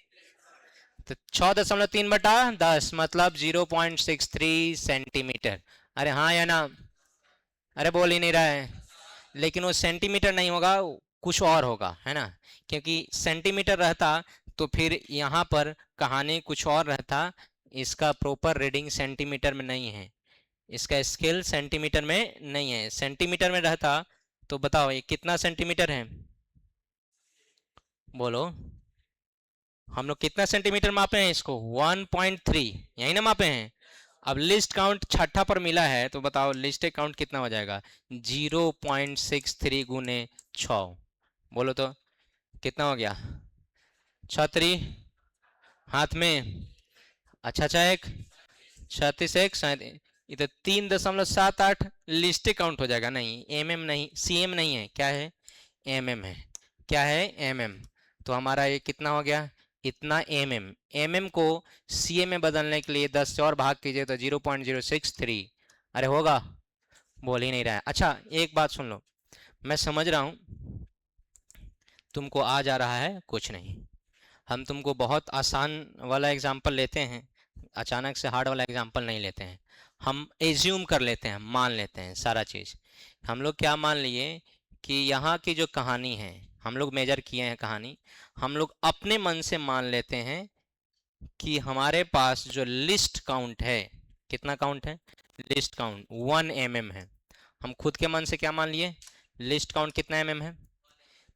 Speaker 1: तो 6.3/10 मतलब 0.63 सेंटीमीटर। अरे हाँ या ना, अरे बोल ही नहीं रहा है, लेकिन वो सेंटीमीटर नहीं होगा, कुछ और होगा, है ना, क्योंकि सेंटीमीटर रहता तो फिर यहाँ पर कहानी कुछ और रहता। इसका प्रॉपर रीडिंग सेंटीमीटर में नहीं है, इसका स्केल सेंटीमीटर में नहीं है, सेंटीमीटर में रहता तो बताओ ये कितना सेंटीमीटर है, बोलो, हम लोग कितना सेंटीमीटर मापे हैं इसको, 1.3, यही ना मापे हैं। अब लिस्ट काउंट छठा पर मिला है, तो बताओ लिस्ट काउंट कितना हो जाएगा, 0.63 गुने 6, बोलो तो कितना हो गया, छतरी हाथ में, अच्छा अच्छा एक 36 एक इधर 3.78 लिस्ट काउंट हो जाएगा, नहीं MM नहीं, CM नहीं है, क्या है, MM है, क्या है, MM। तो हमारा ये कितना हो गया, इतना MM को CM में बदलने के लिए 10 से और भाग कीजिए तो 0.063, अरे होगा, बोल ही नहीं रहा है। अच्छा एक बात सुन लो, मैं समझ रहा हूँ तुमको आ जा रहा है, कुछ नहीं, हम तुमको बहुत आसान वाला एग्जाम्पल लेते हैं, अचानक से हार्ड वाला एग्जाम्पल नहीं लेते हैं। हम एज्यूम कर लेते हैं, मान लेते हैं सारा चीज़। हम लोग क्या मान लिए कि यहाँ की जो कहानी है, हम लोग मेजर किए हैं कहानी, हम लोग अपने मन से मान लेते हैं कि हमारे पास जो लिस्ट काउंट है, कितना काउंट है, लिस्ट काउंट 1 mm है। हम खुद के मन से क्या मान लिए, लिस्ट काउंट कितना mm है,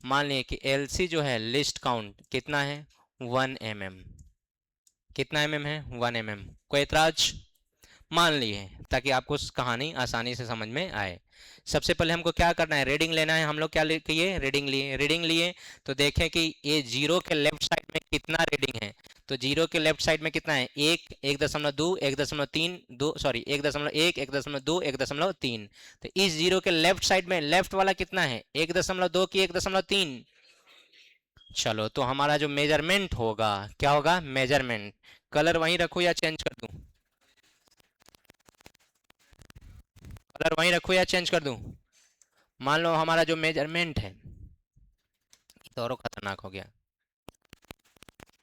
Speaker 1: मान लिए कि LC जो है लिस्ट काउंट कितना है, 1 mm। कितना mm है, 1 mm। कोई एतराज, मान लिए, ताकि आपको कहानी आसानी से समझ में आए। सबसे पहले हमको क्या करना है, रीडिंग लेना है। हम लोग क्या किए, रीडिंग लिए, रीडिंग लिए तो देखें कि ये जीरो के लेफ्ट साइड में कितना रीडिंग है। तो जीरो के लेफ्ट साइड में कितना है, 1, 1.2, 1.3, 2 सॉरी 1.1, 1.2, 1.3। तो इस जीरो के लेफ्ट साइड में लेफ्ट वाला कितना है, 1.2 की 1.3, चलो तो हमारा जो मेजरमेंट होगा, क्या होगा मेजरमेंट। कलर वहीं रखो या चेंज कर दूं? कलर वहीं रखो या चेंज कर दूं? मान लो हमारा जो मेजरमेंट है, ये तो और खतरनाक हो गया।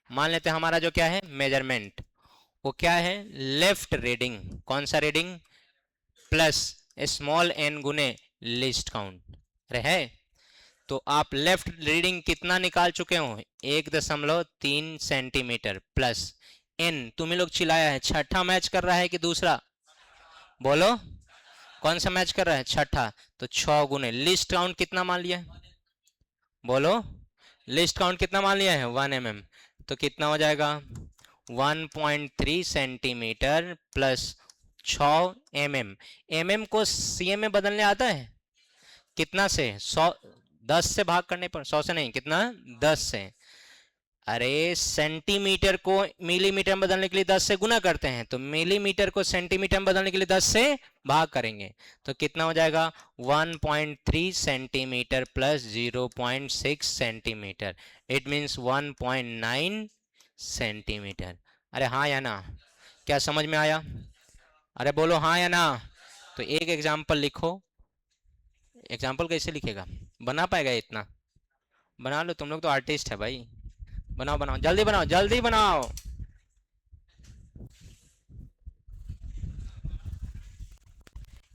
Speaker 1: मान लेते हैं हमारा जो क्या है मेजरमेंट, वो क्या है लेफ्ट रीडिंग। कौन सा रीडिंग? प्लस स्मॉल एन गुने लिस्ट काउंट। अरे है, तो आप लेफ्ट रीडिंग कितना निकाल चुके हो? 1.3 सेंटीमीटर प्लस एन। तुम्हें लोग चिल्लाया है, छठा मैच कर रहा है कि दूसरा? बोलो, कौन सा मैच कर रहा है? छठा। तो 6 गुने लिस्ट काउंट कितना मान लिया है? बोलो, लिस्ट काउंट कितना मान लिया है? 1 mm। तो कितना हो जाएगा? 1.3 सेंटीमीटर प्लस 6 mm। mm को cm में बदलने आता है? कितना से? 100। 10 से भाग करने पर, 100 से नहीं, कितना? 10 से। अरे सेंटीमीटर को मिलीमीटर में बदलने के लिए 10 से गुना करते हैं, तो मिलीमीटर को सेंटीमीटर में बदलने के लिए 10 से भाग करेंगे। तो कितना हो जाएगा? 1.3 centimetre plus 0.6 centimetre, it means 1.9 centimetre. अरे हाँ या ना? क्या समझ में आया? अरे बोलो हाँ या ना। तो एक एग्जाम्पल लिखो। एग्जाम्पल कैसे लिखेगा? बना पाएगा इतना? बना लो, तुम लोग तो आर्टिस्ट है भाई। बनाओ बनाओ, जल्दी बनाओ, जल्दी बनाओ।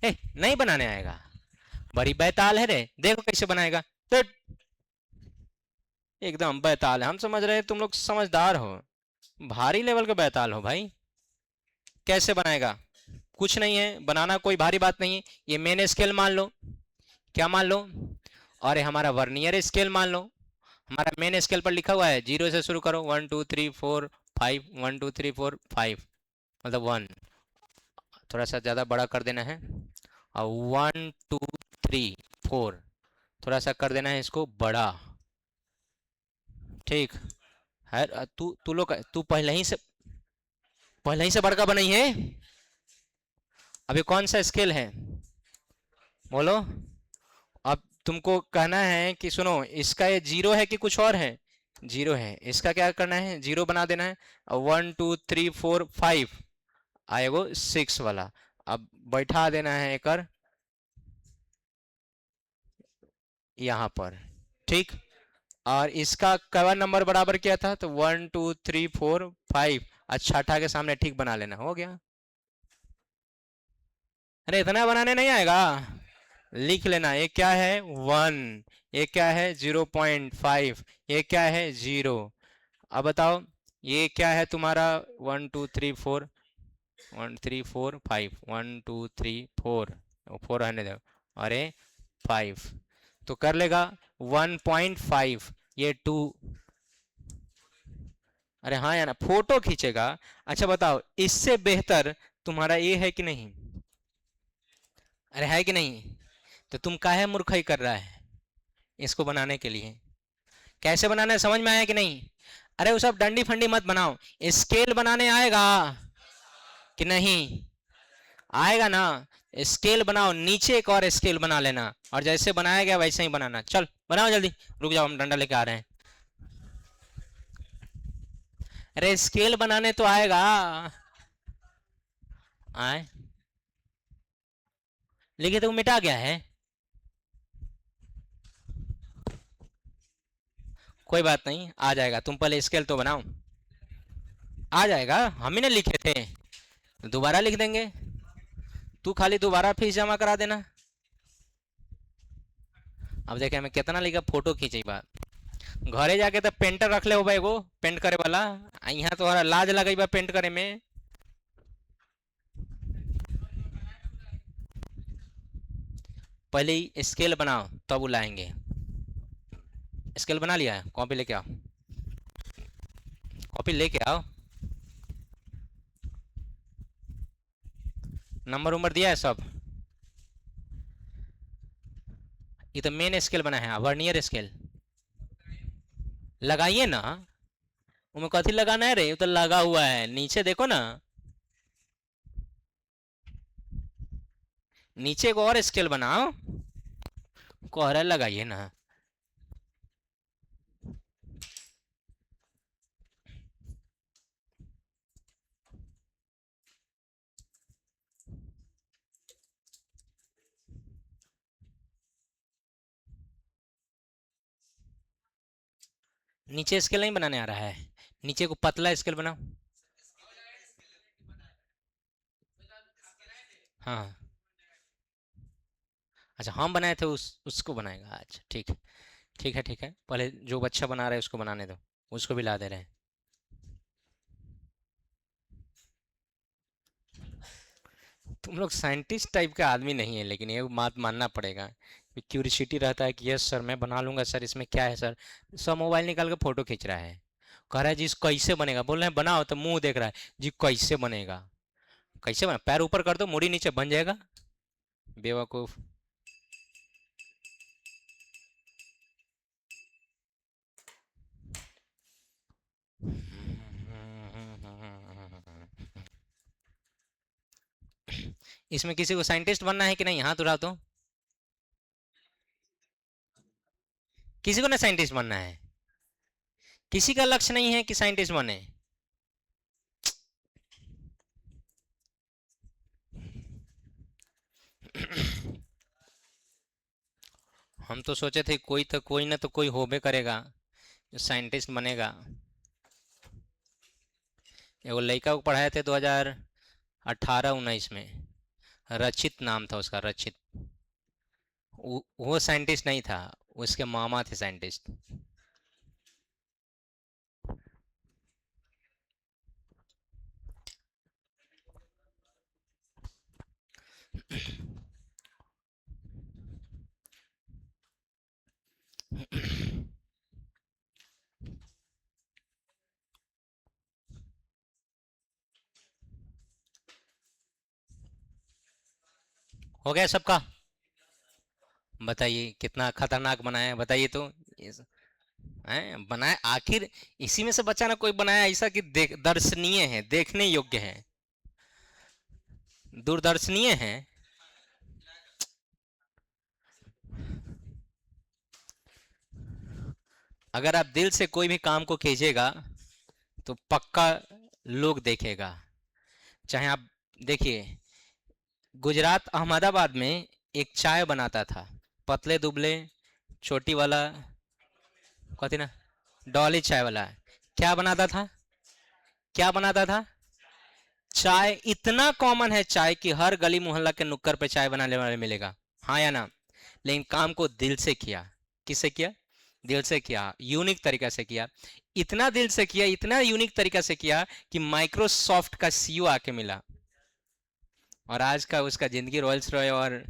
Speaker 1: ए, नहीं बनाने आएगा? बड़ी बैताल है रे, देखो कैसे बनाएगा। तो एकदम बैताल है, हम समझ रहे हैं तुम लोग समझदार हो, भारी लेवल के बैताल हो भाई। कैसे बनाएगा? कुछ नहीं है बनाना, कोई भारी बात नहीं है। ये मेन स्केल मान लो। क्या मान लो? और ये हमारा वर्नियर स्केल मान लो। हमारा मेन स्केल पर लिखा हुआ है 0 से शुरू करो, 1 2 3 4 5, 1 2 3 4 5, मतलब 1। थोड़ा सा ज़्यादा बड़ा कर देना है। और 1 2 3 4, थोड़ा सा कर देना है इसको बड़ा। ठीक है। तू तू लोग, तू पहले ही से बड़का बनाई है। अभी कौन सा स्केल है? बोलो। अब तुमको कहना है कि सुनो, इसका ये 0 है कि कुछ और है? 0 है। इसका क्या करना है? 0 बना देना है। 1 2 3 4 5 आएगो 6 वाला। अब बैठा देना है एक यहाँ पर। ठीक। और इसका कवर नंबर बराबर क्या था? तो 1 2 3 4 5। अच्छा, छठा के सामने ठीक बना लेना, हो गया। अरे इतना बनाने नहीं आएगा? लिख लेना, ये क्या है 1, ये क्या है 0.5, ये क्या है 0। अब बताओ ये क्या है तुम्हारा? 1 2 3 4, 1 3 4 5, 1 2 3 4, 4 रहने दो। अरे 5 तो कर लेगा 1.5, ये 2। अरे हाँ या ना, फोटो खींचेगा। अच्छा बताओ, इससे बेहतर तुम्हारा ये है कि नहीं? अरे है कि नहीं? तो तुम काहे मूर्खई कर रहा है इसको बनाने के लिए? कैसे बनाना है समझ में आया कि नहीं? अरे वो सब डंडी फंडी मत बनाओ। स्केल बनाने आएगा कि नहीं? आएगा ना? स्केल बनाओ, नीचे एक और स्केल बना लेना, और जैसे बनाया गया वैसे ही बनाना। चल बनाओ जल्दी। रुक जाओ, हम डंडा लेके आ रहे हैं। अरे स्केल बनाने तो आएगा। आए, लेकिन तो मिटा गया है। कोई बात नहीं, आ जाएगा। तुम पहले स्केल तो बनाओ। आ जाएगा, हम ही ने लिखे थे, दोबारा लिख देंगे। तू खाली दोबारा फीस जमा करा देना। अब देखे मैं कितना लिखा, फोटो खींची बात। घरे जाके तो पेंटर रख ले हो भाई, वो पेंट करे वाला। यहाँ तो लाज लगे बा पेंट करे में। पहले ही स्केल बनाओ तब बुलाएंगे। स्केल बना लिया है? कॉपी लेके आओ, कॉपी लेके आओ। नंबर उम्र दिया है सब। ये तो मेन स्केल बना है, वर्नियर स्केल लगाइए ना। उनमें कथी लगाना है रे? वो तो लगा हुआ है, नीचे देखो ना। नीचे को और स्केल बनाओ, कोहरा लगाइए ना। नीचे स्केल नहीं बनाने आ रहा है, नीचे को पतला स्केल बनाओ। हाँ, अच्छा हम बनाए थे उसको बनाएगा, अच्छा ठीक है। ठीक है ठीक है, पहले जो बच्चा बना रहा है उसको बनाने दो, उसको भी ला दे रहे हैं। तुम लोग साइंटिस्ट टाइप का आदमी नहीं है, लेकिन ये बात मानना पड़ेगा। क्यूरियोसिटी रहता है कि यस सर मैं बना लूंगा सर, इसमें क्या है सर। सब मोबाइल निकाल के फोटो खींच रहा है, कह रहा है जी कैसे बनेगा, बोल रहे हैं बनाओ तो मुंह देख रहा है जी कैसे बनेगा। कैसे बना, पैर ऊपर कर दो मुड़ी नीचे बन जाएगा, बेवकूफ। इसमें किसी को साइंटिस्ट बनना है कि नहीं, हाथ उठाओ तो। किसी को ना साइंटिस्ट बनना है, किसी का लक्ष्य नहीं है कि साइंटिस्ट बने। हम तो सोचे थे कोई ना तो कोई होबे करेगा जो साइंटिस्ट बनेगा। एगो लड़का को पढ़ाए थे 2018-19 में, रचित नाम था उसका, रचित। वो साइंटिस्ट नहीं था, उसके मामा थे साइंटिस्ट। हो गया सबका? बताइए कितना खतरनाक बनाया है, बताइए तो। हैं बनाया आखिर, इसी में से बचा ना कोई बनाया ऐसा कि दर्शनीय है, देखने योग्य है, दूरदर्शनीय है। अगर आप दिल से कोई भी काम को कीजिएगा तो पक्का लोग देखेगा। चाहे आप देखिए, गुजरात अहमदाबाद में एक चाय बनाता था, पतले दुबले, छोटी वाला, कथी ना, डॉली चाय वाला। क्या बनाता था, क्या बनाता था? चाय। इतना कॉमन है चाय कि हर गली मोहल्ला के नुक्कड़ पे चाय बनाने वाले मिलेगा, हाँ या ना। लेकिन काम को दिल से किया। किससे किया? दिल से किया, यूनिक तरीका से किया। इतना दिल से किया, इतना यूनिक तरीका से किया कि माइक्रोसॉफ्ट का सीईओ आके मिला, और आज का उसका जिंदगी रोल्स रॉय, और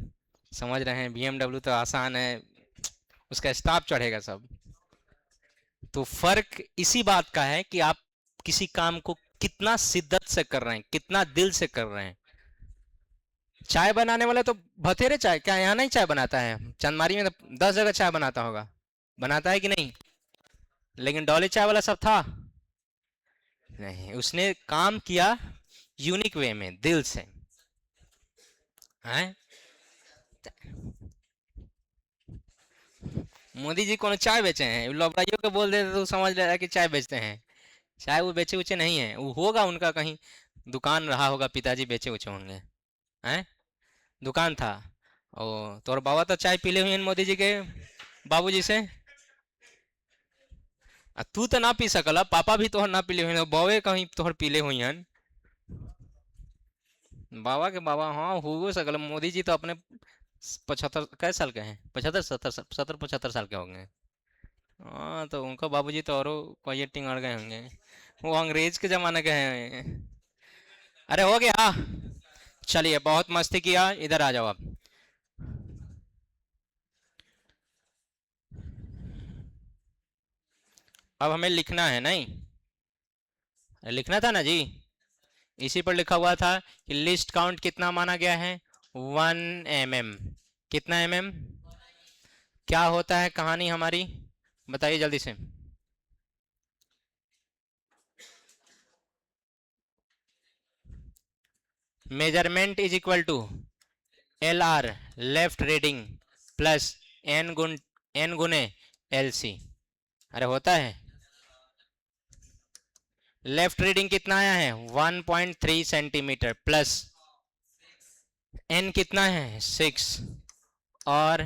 Speaker 1: समझ रहे हैं बीएमडब्ल्यू तो आसान है, उसका स्टाफ चढ़ेगा सब। तो फर्क इसी बात का है कि आप किसी काम को कितना शिद्दत से कर रहे हैं, कितना दिल से कर रहे हैं। चाय बनाने वाला तो बथेरे चाय, क्या यहाँ नहीं चाय बनाता है? चंदमारी में तो 10 जगह चाय बनाता होगा, बनाता है कि नहीं? लेकिन डॉली चाय वाला सब था नहीं, उसने काम किया यूनिक वे में, दिल से। हैं? मोदी जी कौन चाय बेचे हैं? लबराइयों के बोल देते तो समझ रहा है कि चाय बेचते हैं। चाय वो बेचे उचे नहीं है, वो होगा उनका कहीं दुकान रहा होगा, पिताजी बेचे उचे होंगे। हैं? दुकान था। ओ, तोर बाबा तो चाय पीले हुए हैं मोदी जी के बाबूजी से। तू तो ना पी सकला, पापा भी तोहर ना पीले हुए हैं, बौवे कहीं तोहर पीले हुई हैं। बाबा के बाबा हाँ हो सकल, मोदी जी तो अपने 75 कैसे साल के हैं, 75 70 75 के होंगे। हाँ तो उनका बाबूजी तो औरों कोई टिंगड़ गए होंगे, वो अंग्रेज के जमाने के हैं। अरे हो गया, चलिए बहुत मस्ती किया, इधर आ जाओ आप। अब हमें लिखना है नहीं, लिखना था ना जी। इसी पर लिखा हुआ था कि लिस्ट काउंट कितना माना गया है, 1 mm। कितना mm? क्या होता है कहानी हमारी, बताइए जल्दी से। Measurement is equal to LR, left reading, plus n गुने LC। अरे होता है, लेफ्ट रीडिंग कितना आया है 1.3 सेंटीमीटर, प्लस एन कितना है 6, और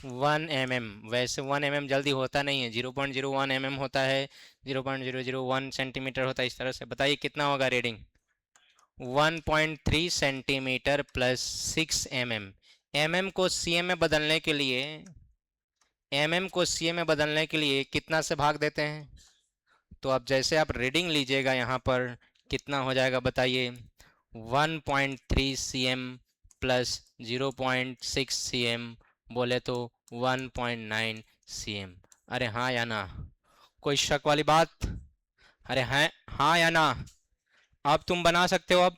Speaker 1: 1 mm। वैसे 1 mm जल्दी होता नहीं है, 0.01 mm होता है, 0.001 सेंटीमीटर होता है, इस तरह से बताइए कितना होगा reading. 1.3 centimetre plus 6 mm। mm को cm में बदलने के लिए, mm को cm में बदलने के लिए कितना से भाग देते हैं? तो अब जैसे आप रीडिंग लीजिएगा यहाँ पर, कितना हो जाएगा बताइए। 1.3 cm प्लस 0.6 cm, बोले तो 1.9 cm। अरे हाँ या ना? कोई शक वाली बात? अरे हैं, हाँ या ना? अब तुम बना सकते हो अब,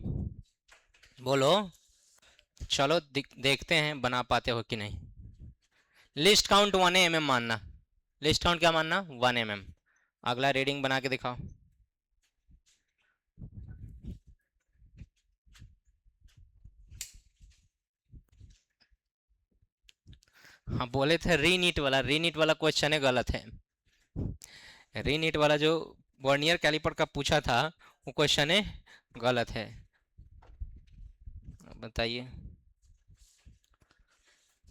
Speaker 1: बोलो। चलो देखते हैं बना पाते हो कि नहीं। लिस्ट काउंट 1 mm मानना, लिस्ट काउंट क्या मानना? 1 mm। अगला रीडिंग बना के दिखाओ। हाँ बोले थे रीनीट वाला, रीनीट वाला क्वेश्चन है, गलत है। रीनीट वाला जो वर्नियर कैलिपर का पूछा था, वो क्वेश्चन है, गलत है। बताइए।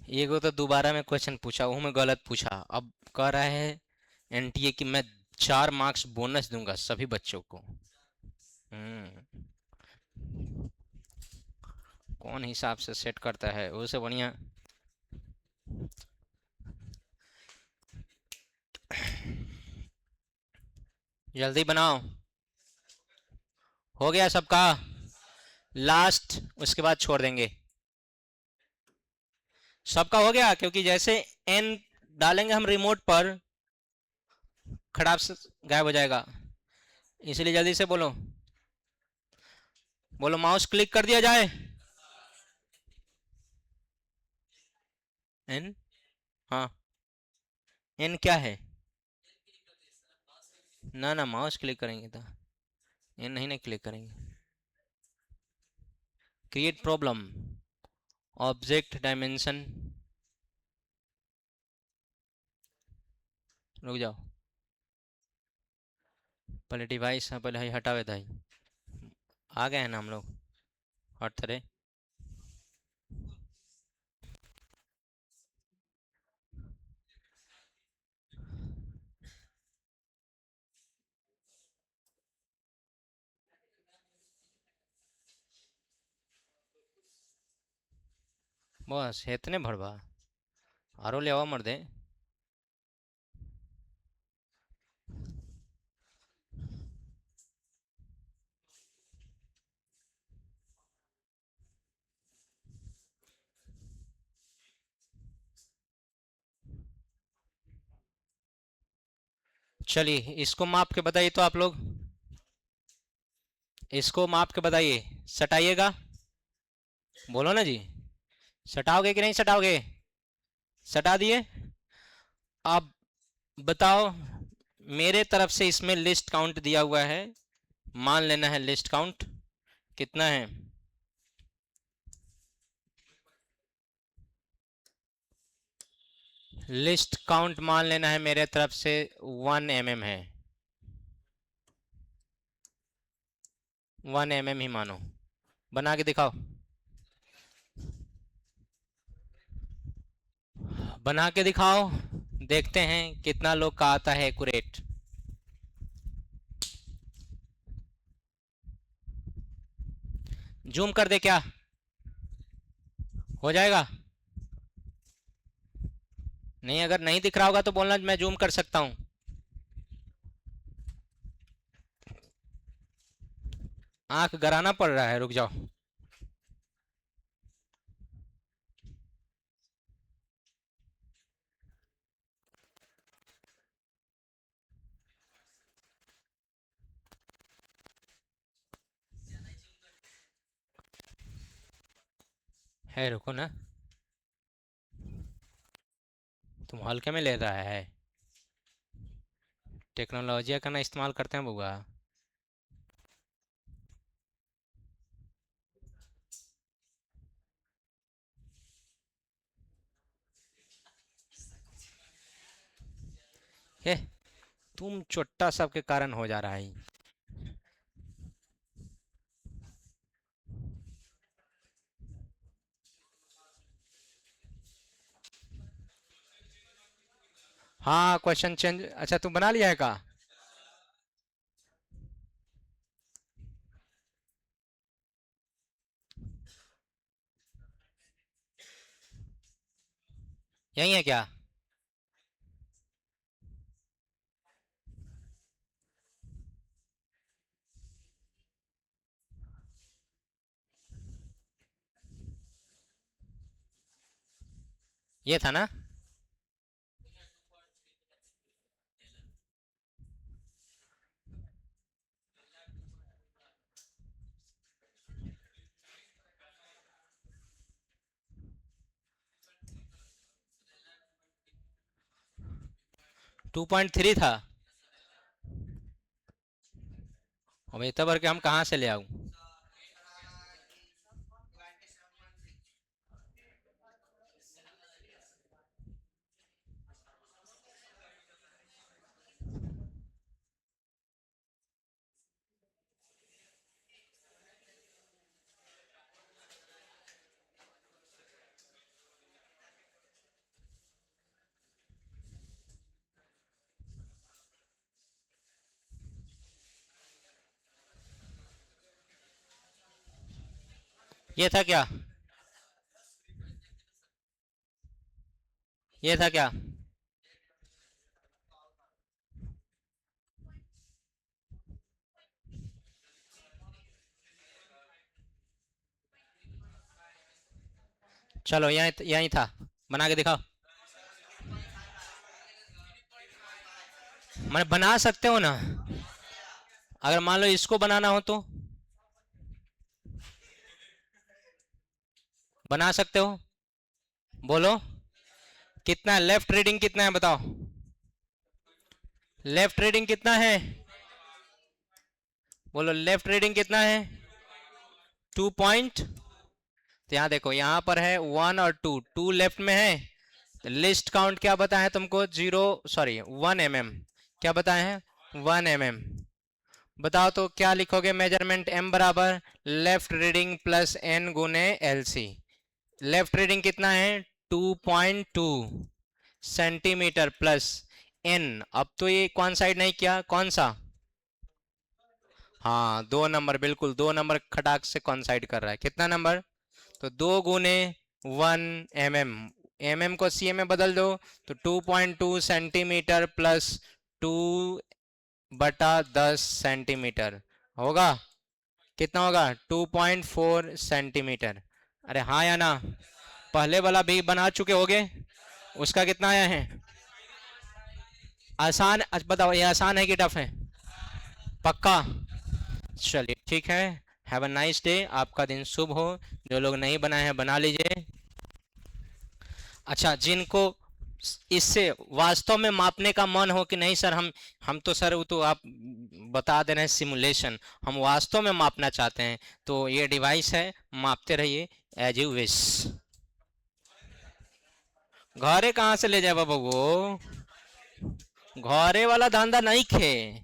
Speaker 1: ये को तो दोबारा में क्वेश्चन पूछा, वो मैं गलत पूछा, अब कह रहा है एनटीए कि मैं 4 मार्क्स बोनस दूंगा सभी बच्चों को। हम्म। कौन हिसाब से सेट करता है, उससे बढ़िया। जल्दी बनाओ। हो गया सबका? लास्ट, उसके बाद छोड़ देंगे। सबका हो गया, क्योंकि जैसे एन डालेंगे हम रिमोट पर, खराब से गायब हो जाएगा, इसलिए जल्दी से बोलो। बोलो माउस क्लिक कर दिया जाए। एन, हाँ। एन क्या है? ना ना, माउस क्लिक करेंगे तो एन नहीं ना क्लिक करेंगे। Create problem, object dimension. रुक जाओ, पहले डिवाइस, हाँ पहले हटावे था। आ गए हैं ना हम लोग, हर तरह। बस इतने भरवा, आरो ले आवा मर्दे। चलिए इसको माप के बताइए तो आप लोग, इसको माप के बताइए, सटाइएगा। बोलो ना जी, सटाओगे कि नहीं सटाओगे? सटा दिए। अब बताओ, मेरे तरफ से इसमें लिस्ट काउंट दिया हुआ है, मान लेना है लिस्ट काउंट कितना है। लिस्ट काउंट मान लेना है मेरे तरफ से 1 mm है, 1 mm ही मानो। बना के दिखाओ, बना के दिखाओ, देखते हैं कितना लोग का आता है एक्यूरेट। जूम कर दे क्या? हो जाएगा? नहीं, अगर नहीं दिख रहा होगा तो बोलना, मैं जूम कर सकता हूँ। आंख गराना पड़ रहा है, रुक जाओ। है, रुको ना। तुम हल्के में ले रहा है, टेक्नोलॉजी का ना इस्तेमाल करते हैं बुआ। हे, तुम चोट्टा सब के कारण हो जा रहा है। हाँ क्वेश्चन चेंज, अच्छा तू बना लिया है का? यही है क्या? ये था ना? 2.3 था। अब इतना भर के हम कहाँ से ले आऊं? ये था क्या? ये था क्या? चलो यहीं यहीं था, बना के दिखाओ। मैंने बना सकते हो ना? अगर मान लो इसको बनाना हो तो बना सकते हो। बोलो कितना लेफ्ट रीडिंग कितना है बताओ। लेफ्ट रीडिंग कितना है? बोलो लेफ्ट रीडिंग कितना है? 2 पॉइंट। तो यहाँ देखो, यहाँ पर है 1 और 2, 2 लेफ्ट में है। तो लिस्ट काउंट क्या बताया तुमको? 1 mm। क्या बताए हैं? 1 mm। बताओ तो क्या लिखोगे मेजरमेंट? m बराबर लेफ्ट रीडिंग प्लस n गुने LC। लेफ्ट रीडिंग कितना है? 2.2 सेंटीमीटर प्लस n। अब तो ये कौन साइड नहीं किया, कौन सा? हाँ 2 नंबर, बिल्कुल 2 नंबर खटाक से कौन साइड कर रहा है। कितना नंबर? तो 2 गुने 1 mm। mm को cm में बदल दो तो 2.2 सेंटीमीटर प्लस 2/10 सेंटीमीटर होगा। कितना होगा? 2.4 सेंटीमीटर। अरे हाँ या ना? पहले वाला भी बना चुके होगे, उसका कितना आया है? आसान? अच्छा बताओ, ये आसान है कि टफ है? पक्का? चलिए ठीक है। हैव अ नाइस डे, आपका दिन शुभ हो। जो लोग नहीं बनाए हैं बना लीजिए। अच्छा, जिनको इससे वास्तव में मापने का मन हो कि नहीं सर, हम तो सर वो तो आप बता दे रहे हैं सिमुलेशन, हम वास्तव में मापना चाहते हैं, तो ये डिवाइस है, मापते रहिए एज यू विश। घरे कहाँ से ले जाए बाबा वो? घरे वाला धंधा नहीं खे।